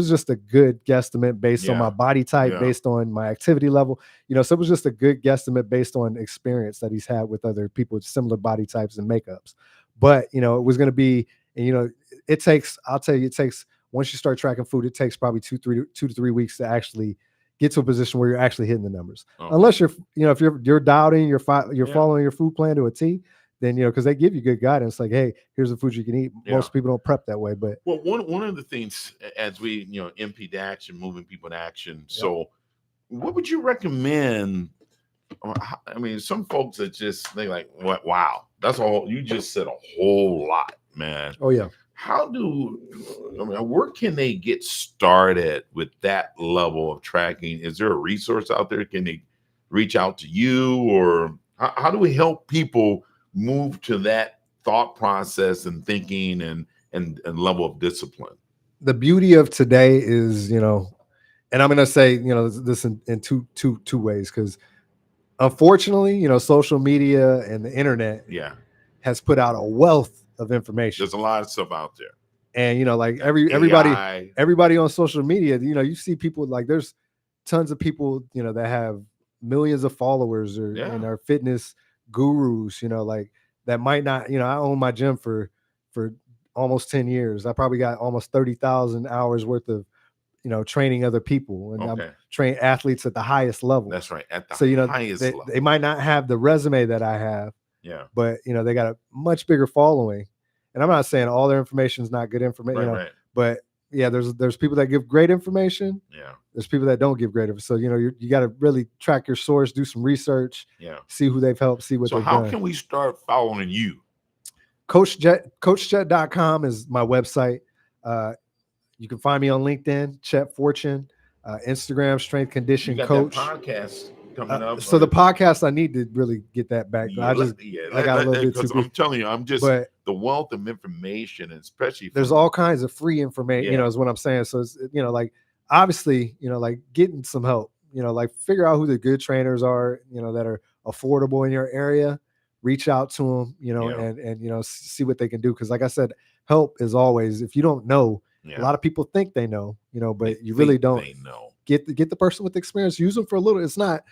just a good guesstimate based on my body type, based on my activity level, so it was just a good guesstimate based on experience that he's had with other people with similar body types and makeups. But it was going to be, and it takes, once you start tracking food, it takes probably 2 to 3 weeks to actually get to a position where you're actually hitting the numbers. Okay. Unless you're, if you're doubting, you're following your food plan to a T, then, because they give you good guidance, like, hey, here's the food you can eat. Most people don't prep that way. But one of the things, as we, MP to action, moving people to action. So what would you recommend? I mean, some folks that just, they like, what? Wow, that's all. You just said a whole lot, man. Oh yeah. Where can they get started with that level of tracking? Is there a resource out there? Can they reach out to you, or how do we help people move to that thought process and thinking and level of discipline? The beauty of today is, and I'm going to say, this in two ways, because unfortunately, social media and the internet has put out a wealth of information. There's a lot of stuff out there. And, like everybody on social media, you see people, like, there's tons of people, that have millions of followers and are fitness gurus, like, that might not, I own my gym for almost 10 years. I probably got almost 30,000 hours worth of, training other people, and I'm train athletes at the highest level. That's right. At the highest level. They might not have the resume that I have. Yeah. But, they got a much bigger following. And I'm not saying all their information is not good information, right. But yeah, there's people that give great information. Yeah. There's people that don't give great information. So, you got to really track your source, do some research, see who they've helped, see what they've done. So how can we start following you? CoachChet.com is my website. You can find me on LinkedIn, Chet Fortune, Instagram, Strength Condition Coach. That podcast coming up. So the podcast, I need to really get that back. I got a little bit too. I'm telling you, the wealth of information, and especially there's all kinds of free information. Is what I'm saying. So it's, like, obviously, like, getting some help. Like, figure out who the good trainers are. That are affordable in your area. reach out to them, Yeah. and see what they can do. Because like I said, help is always, if you don't know, a Yeah. lot of people think they know, They but you really think don't. They know. Get the person with experience, use them for a little. It's not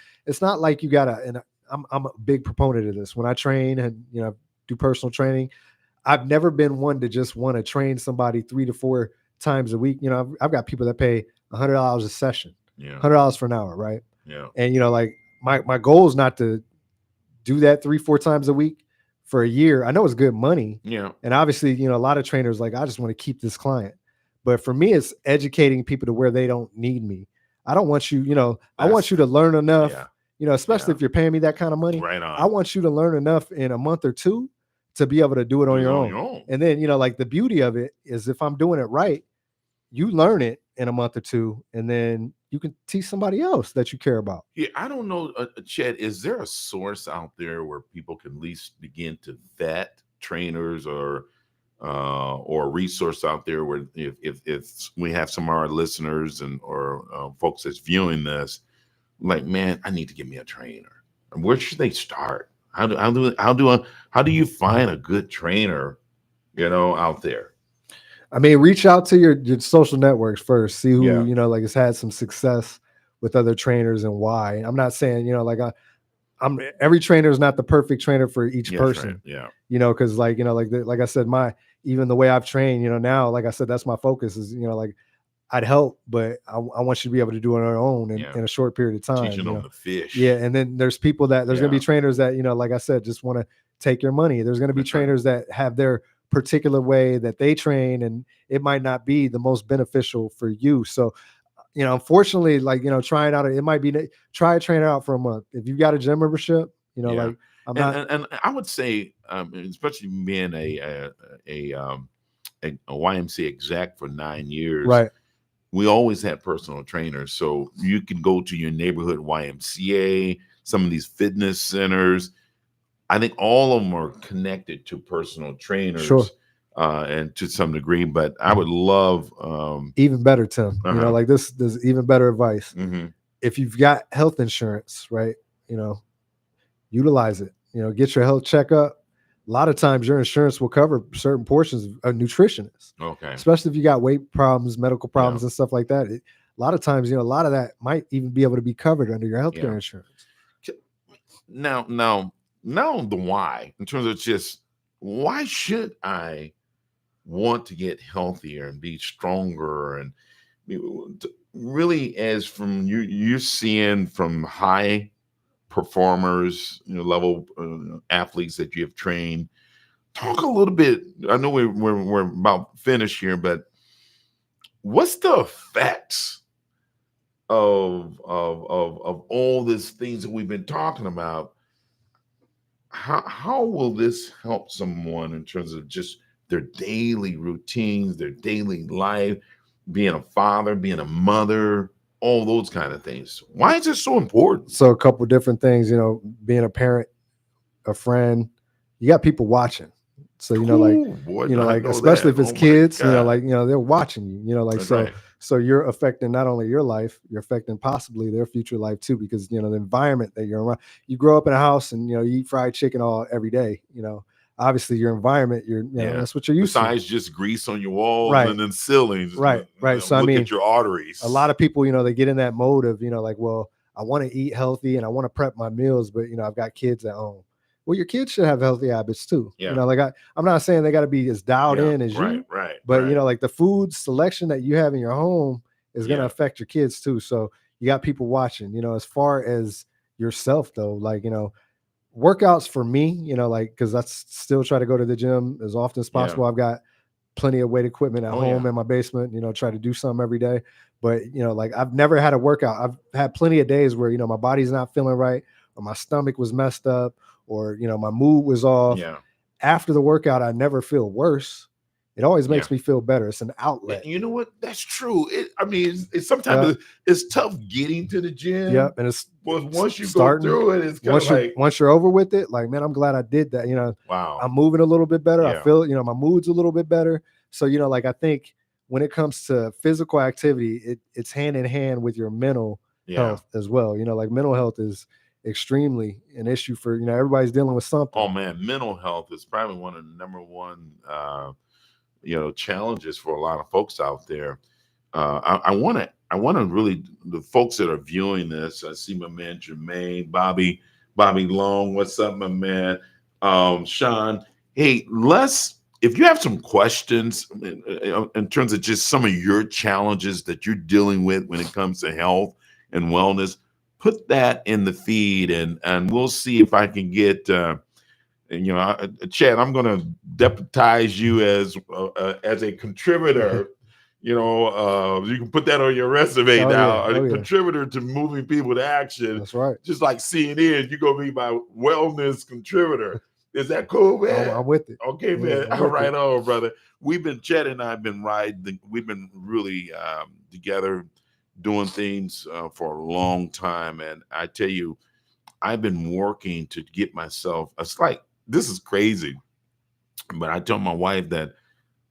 like you gotta. And I'm a big proponent of this. When I train and do personal training, I've never been one to just want to train somebody 3 to 4 times a week. I've got people that pay $100 a session, Yeah. $100 for an hour, right? Yeah. And like my goal is not to do that 3-4 times a week for a year. I know it's good money, Yeah. and obviously, a lot of trainers like, I just want to keep this client. But for me, it's educating people to where they don't need me. I don't want you, I want you to learn enough, Yeah. especially if you're paying me that kind of money. Right on. I want you to learn enough in a month or two to be able to do it on your own. And then, like the beauty of it is, if I'm doing it right, you learn it in a month or two, and then you can teach somebody else that you care about. Yeah, I don't know, Chet, is there a source out there where people can at least begin to vet trainers, or a resource out there where if we have some of our listeners or folks that's viewing this, like, man, I need to get me a trainer. Where should they start? How do you find a good trainer, out there? I mean, reach out to your social networks first. See who, Yeah. like has had some success with other trainers and why. I'm not saying, like I'm every trainer is not the perfect trainer for each Yes, person. right. Yeah. Because like, like I said, even the way I've trained, now, like I said, that's my focus is, like I'd help, but I want you to be able to do it on your own in a short period of time. Teaching them the fish. Yeah. And then there's people there's going to be trainers that, like I said, just want to take your money. There's going to be trainers that have their particular way that they train, and it might not be the most beneficial for you. So, unfortunately, like, trying out, it might be, try a trainer out for a month. If you've got a gym membership, like I'm and I would say, especially being a YMCA exec for 9 years, right. We always had personal trainers. So you can go to your neighborhood YMCA, some of these fitness centers. I think all of them are connected to personal trainers, sure. And to some degree. But I would love even better, Tim. Like this is even better advice. Mm-hmm. If you've got health insurance, right, utilize it. Get your health checkup. A lot of times your insurance will cover certain portions of a nutritionist. Okay. Especially if you got weight problems, medical problems, and stuff like that. A lot of times, a lot of that might even be able to be covered under your healthcare insurance. Now the why, in terms of just, why should I want to get healthier and be stronger? And really, as from you're seeing from high performers, level athletes that you have trained, talk a little bit. I know we're about finished here, but what's the effects of all these things that we've been talking about? How will this help someone in terms of just their daily routines, their daily life, being a father, being a mother, all those kind of things? Why is it so important? So a couple different things, being a parent, a friend, you got people watching. So, especially if it's kids, they're watching you, like, That's so, right. So you're affecting not only your life, you're affecting possibly their future life too, because, the environment that you're around. You grow up in a house and, you eat fried chicken every day, obviously your environment, that's what you're used Besides to. just grease on your walls, right. And then ceilings. Right. So look at your arteries. A lot of people, they get in that mode of, like, well, I want to eat healthy and I want to prep my meals, but, I've got kids at home. Well, your kids should have healthy habits too. Yeah. Like I'm not saying they got to be as dialed in as you, right. But like the food selection that you have in your home is going to affect your kids too. So you got people watching. As far as yourself though, like workouts for me, because I still try to go to the gym as often as possible. I've got plenty of weight equipment at home in my basement. Try to do something every day. But like I've never had a workout. I've had plenty of days where my body's not feeling right, or my stomach was messed up, or my mood was off. Yeah. After the workout, I never feel worse. It always makes me feel better. It's an outlet. You know what? That's true. It's sometimes it's tough getting to the gym. Yep. And it's once you go through it, it's kind of like, once you're over with it, like, man, I'm glad I did that. Wow. I'm moving a little bit better. I feel, my mood's a little bit better. So, like, I think when it comes to physical activity, it's hand in hand with your mental health as well. Like mental health is extremely an issue for, everybody's dealing with something. Oh man, mental health is probably one of the number one challenges for a lot of folks out there. I want to really, the folks that are viewing this. I see my man Jermaine, Bobby Long. What's up, my man? Sean. Hey, if you have some questions in terms of just some of your challenges that you're dealing with when it comes to health and wellness, put that in the feed, and we'll see if I can get. Chet, I'm going to deputize you as a contributor. You can put that on your resume now. Yeah. A contributor to moving people to action. That's right. Just like CNN, you're going to be my wellness contributor. Is that cool, man? I'm with it. Okay, man. All right, on, brother. Chet and I have been riding. We've been really together doing things for a long time. And I tell you, I've been working to get myself, it's like, this is crazy. But I tell my wife that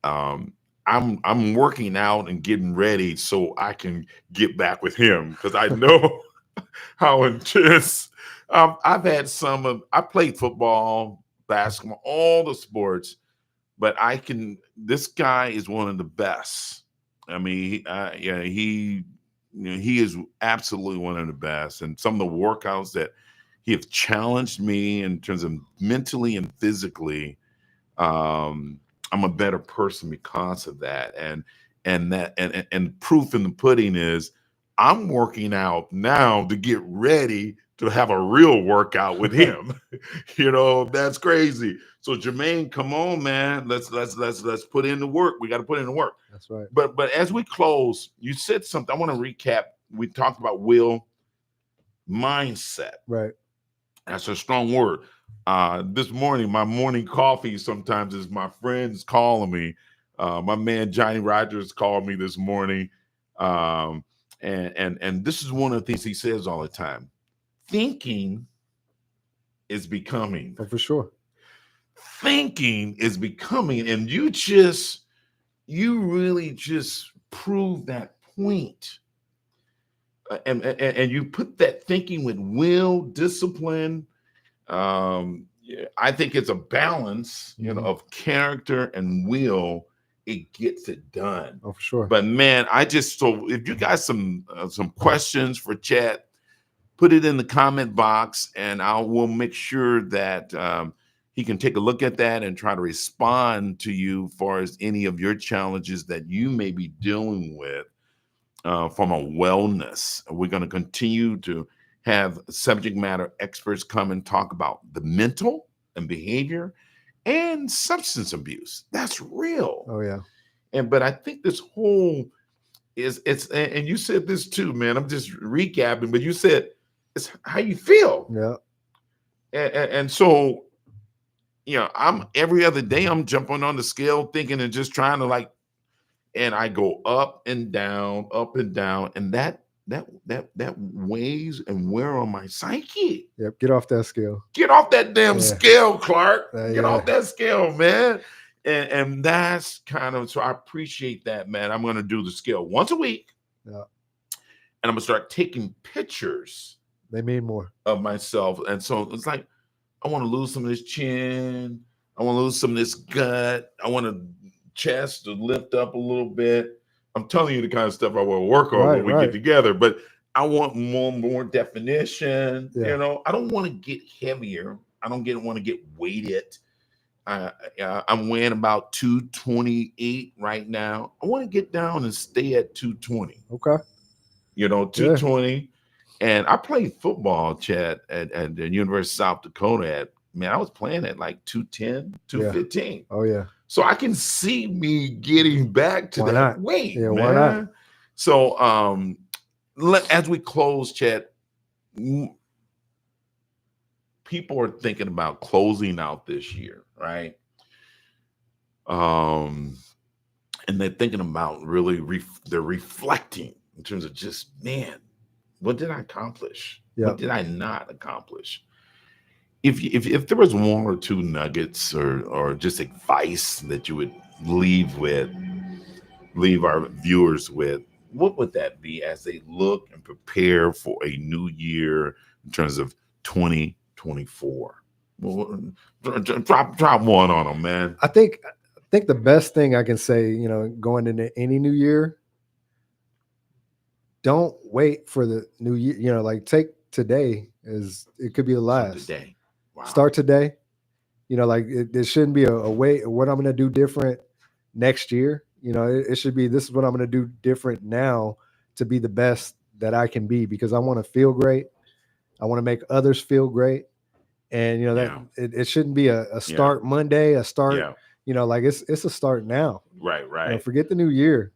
I'm working out and getting ready so I can get back with him, because I know how intense. I've had I played football, basketball, all the sports, but this guy is one of the best. I mean, he is absolutely one of the best. And some of the workouts that he have challenged me in terms of mentally and physically, I'm a better person because of that. And proof in the pudding is I'm working out now to get ready to have a real workout with him. That's crazy. So Jermaine, come on, man. Let's put in the work. We got to put in the work. That's right. But as we close, you said something. I want to recap. We talked about mindset. Right. That's a strong word. This morning, my morning coffee sometimes is my friends calling me. My man Johnny Rogers called me this morning. And this is one of the things he says all the time. Thinking is becoming. Oh, for sure. Thinking is becoming. And you really just prove that point. And you put that thinking with will, discipline. I think it's a balance, of character and will. It gets it done. Oh, for sure. But man, so if you got some questions for Chet, put it in the comment box, and we'll make sure that he can take a look at that and try to respond to you as far as any of your challenges that you may be dealing with. From a wellness. We're going to continue to have subject matter experts come and talk about the mental and behavior and substance abuse. That's real. Oh, yeah. But I think this whole and you said this too, man. I'm just recapping, but you said it's how you feel. Yeah. And so, I'm every other day I'm jumping on the scale thinking and just trying to and I go up and down, and that weighs and wear on my psyche. Yep, get off that scale. Get off that damn scale, Clark. Get Yeah. off that scale, man. And that's kind of, so I appreciate that, man. I'm going to do the scale once a week. Yeah. And I'm going to start taking pictures. They mean more. Of myself. And so it's like, I want to lose some of this chin. I want to lose some of this gut. I want to chest to lift up a little bit. I'm telling you the kind of stuff I want to work on when we get together, but I want more definition. Yeah. I don't want to get heavier. I don't want to get weighted. I'm weighing about 228 right now. I want to get down and stay at 220. Okay. 220. And I played football, Chet, at the University of South Dakota. I was playing at like 210, 215. Yeah. Oh, yeah. So I can see me getting back to that weight. Yeah, man. why not? So as we close, Chet, people are thinking about closing out this year, right? And they're thinking about really, they're reflecting in terms of just, man, what did I accomplish? Yep. What did I not accomplish? If there was one or two nuggets or just advice that you would leave our viewers with, what would that be as they look and prepare for a new year in terms of 2024? Well, drop one on them, man. I think the best thing I can say, you know, going into any new year, don't wait for the new year. You know, like take today as it could be the Start last. today. Wow. Start today. You know, like it shouldn't be a wait. What I'm going to do different next year. You know, it should be this is what I'm going to do different now to be the best that I can be, because I want to feel great. I want to make others feel great. And you know that it shouldn't be a start Monday, a start. You know, like it's a start now. Right. You know, forget the new year.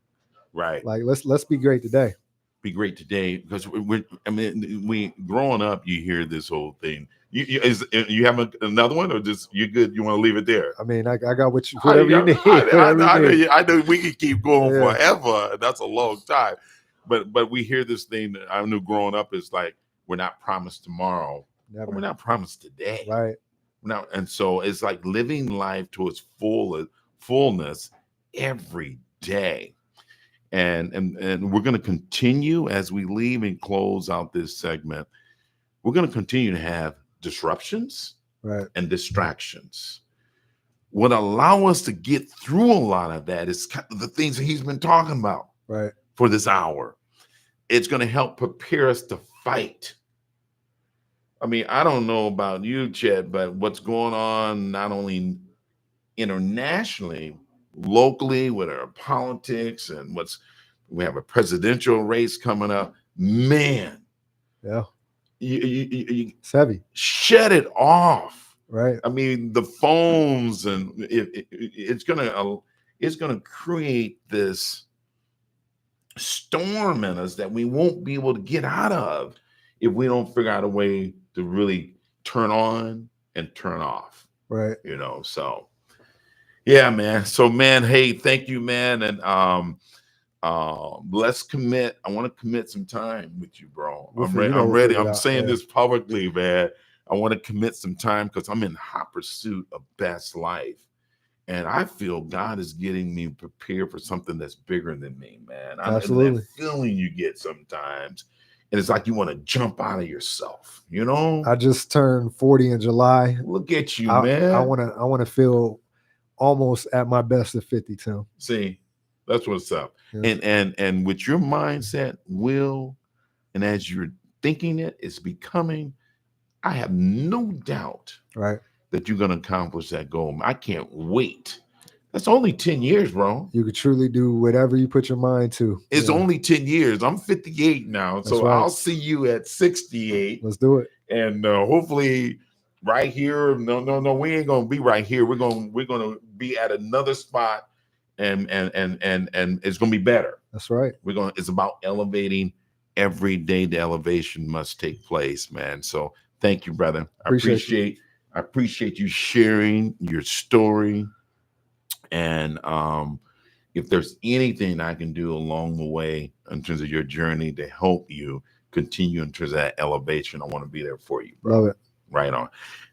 Right. Like let's be great today. Be great today, because we growing up, you hear this whole thing. You have another one, or just you good? You want to leave it there? I mean, I got whatever you need. I know we can keep going forever. That's a long time, but we hear this thing that I knew growing up is like, we're not promised tomorrow. Never. We're not promised today. Right. Now, and so it's like living life to its fullness every day. And we're going to continue as we leave and close out this segment. We're going to continue to have disruptions and distractions. What allow us to get through a lot of that is the things that he's been talking about for this hour. It's going to help prepare us to fight. I mean, I don't know about you, Chet, but what's going on not only internationally, locally with our politics, and we have a presidential race coming up, man. Yeah. You it's heavy. Shut it off. Right. I mean, the phones, and it's gonna create this storm in us that we won't be able to get out of if we don't figure out a way to really turn on and turn off. Right. You know, so yeah, man. So, man, hey, thank you, man. And let's commit. I want to commit some time with you, bro. I'm ready. I'm saying this publicly, man. I want to commit some time because I'm in hot pursuit of best life. And I feel God is getting me prepared for something that's bigger than me, man. Absolutely. That feeling you get sometimes. And it's like you want to jump out of yourself, you know? I just turned 40 in July. Look at you, man. I want to feel almost at my best at 52. See, that's what's up. Yeah. And with your mindset, will, and as you're thinking it's becoming, I have no doubt that you're going to accomplish that goal. I can't wait. That's only 10 years, bro. You could truly do whatever you put your mind to. It's only 10 years. I'm 58 now. So I'll see you at 68. Let's do it. And hopefully right here. No, we ain't going to be right here. We're going to be at another spot, and it's going to be better. That's right. It's about elevating. Every day the elevation must take place, man. So thank you, brother. I appreciate you sharing your story. And if there's anything I can do along the way in terms of your journey to help you continue in terms of that elevation, I want to be there for you, bro. Love it. Right on.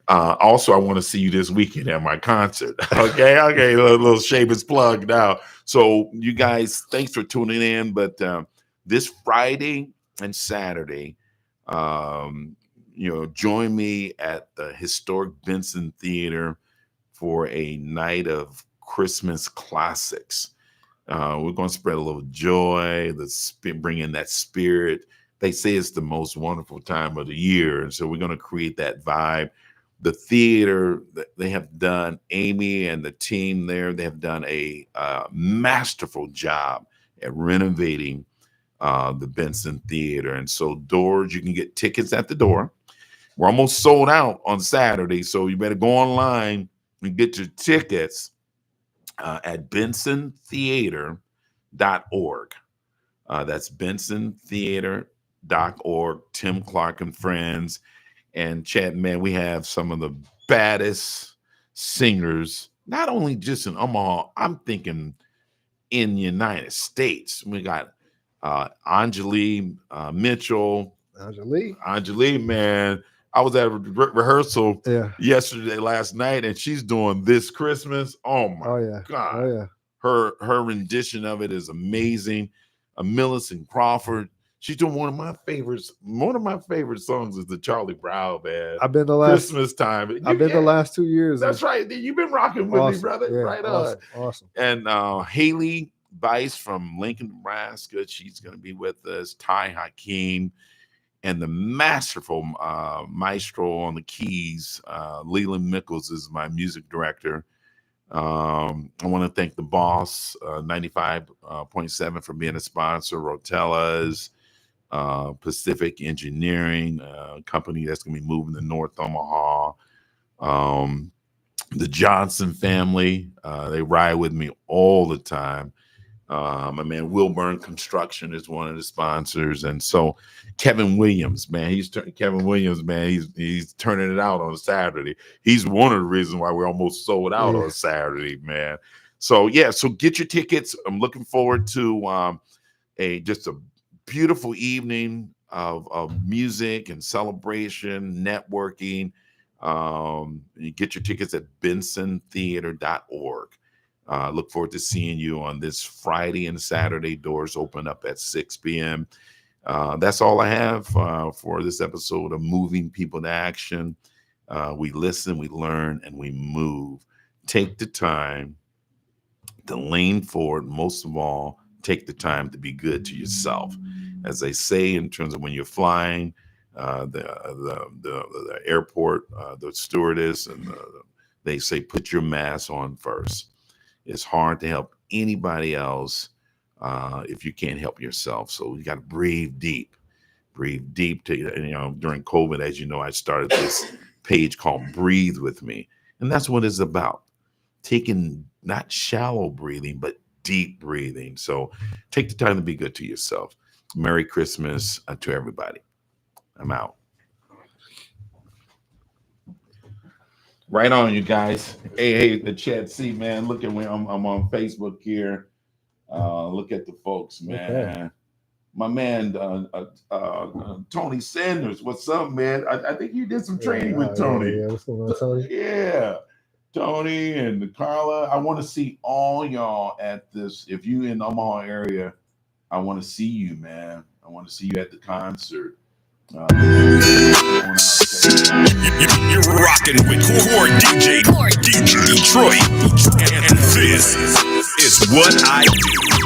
Also, I want to see you this weekend at my concert. Okay, a little shameless plug now. So you guys, thanks for tuning in. But this Friday and Saturday, join me at the historic Benson Theater for a night of Christmas classics. We're going to spread a little joy, bring in that spirit. They say it's the most wonderful time of the year, and so we're going to create that vibe. The theater, they have done, Amy and the team there, they have done a masterful job at renovating the Benson Theater. And so doors, you can get tickets at the door. We're almost sold out on Saturday, so you better go online and get your tickets at bensontheater.org. That's bensontheater.org. Tim Clark and friends. And Chet, man, we have some of the baddest singers, not only just in Omaha, I'm thinking in the United States. We got Anjali Mitchell. Anjali, man. I was at a rehearsal last night, and she's doing This Christmas. Oh my God. Oh yeah. Her rendition of it is amazing. Millicent Crawford, She's doing one of my favorites. One of my favorite songs is the Charlie Brown, man. I've been the last Christmas time. I've been the last 2 years. That's right. You've been rocking with me, Awesome. brother. Yeah, Right awesome. on. Awesome. And Haley Bice from Lincoln, Nebraska. She's going to be with us. Ty Hakeem and the masterful maestro on the keys. Leland Mickles is my music director. I want to thank the boss, 95.7 for being a sponsor. Rotella's, Pacific Engineering, company that's going to be moving to North Omaha. The Johnson family, they ride with me all the time. My man Wilburn Construction is one of the sponsors, and so Kevin Williams, man, he's turning it out on Saturday. He's one of the reasons why we're almost sold out on Saturday, man. So yeah, so get your tickets. I'm looking forward to just a beautiful evening of music and celebration, networking. You get your tickets at bensontheater.org. Look forward to seeing you on this Friday and Saturday. Doors open up at 6 p.m. That's all I have for this episode of Moving People to Action. We listen, we learn, and we move. Take the time to lean forward. Most of all, take the time to be good to yourself. As they say, in terms of when you're flying, the airport, the stewardess, and they say, put your mask on first. It's hard to help anybody else if you can't help yourself. So you got to breathe deep. Breathe deep. During COVID, as you know, I started this page called Breathe With Me. And that's what it's about. Taking not shallow breathing, but deep breathing. So take the time to be good to yourself. Merry Christmas to everybody. I'm out. Right on, you guys. Hey, the chat. See, man, look at when I'm on Facebook here. Look at the folks, man. Okay. My man, Tony Sanders. What's up, man? I think you did some training with Tony. What's going on, Tony? Yeah. Tony and Carla. I want to see all y'all at this. If you in the Omaha area, I want to see you, man. I want to see you at the concert. You're rocking with Core DJ Detroit, and this is what I do.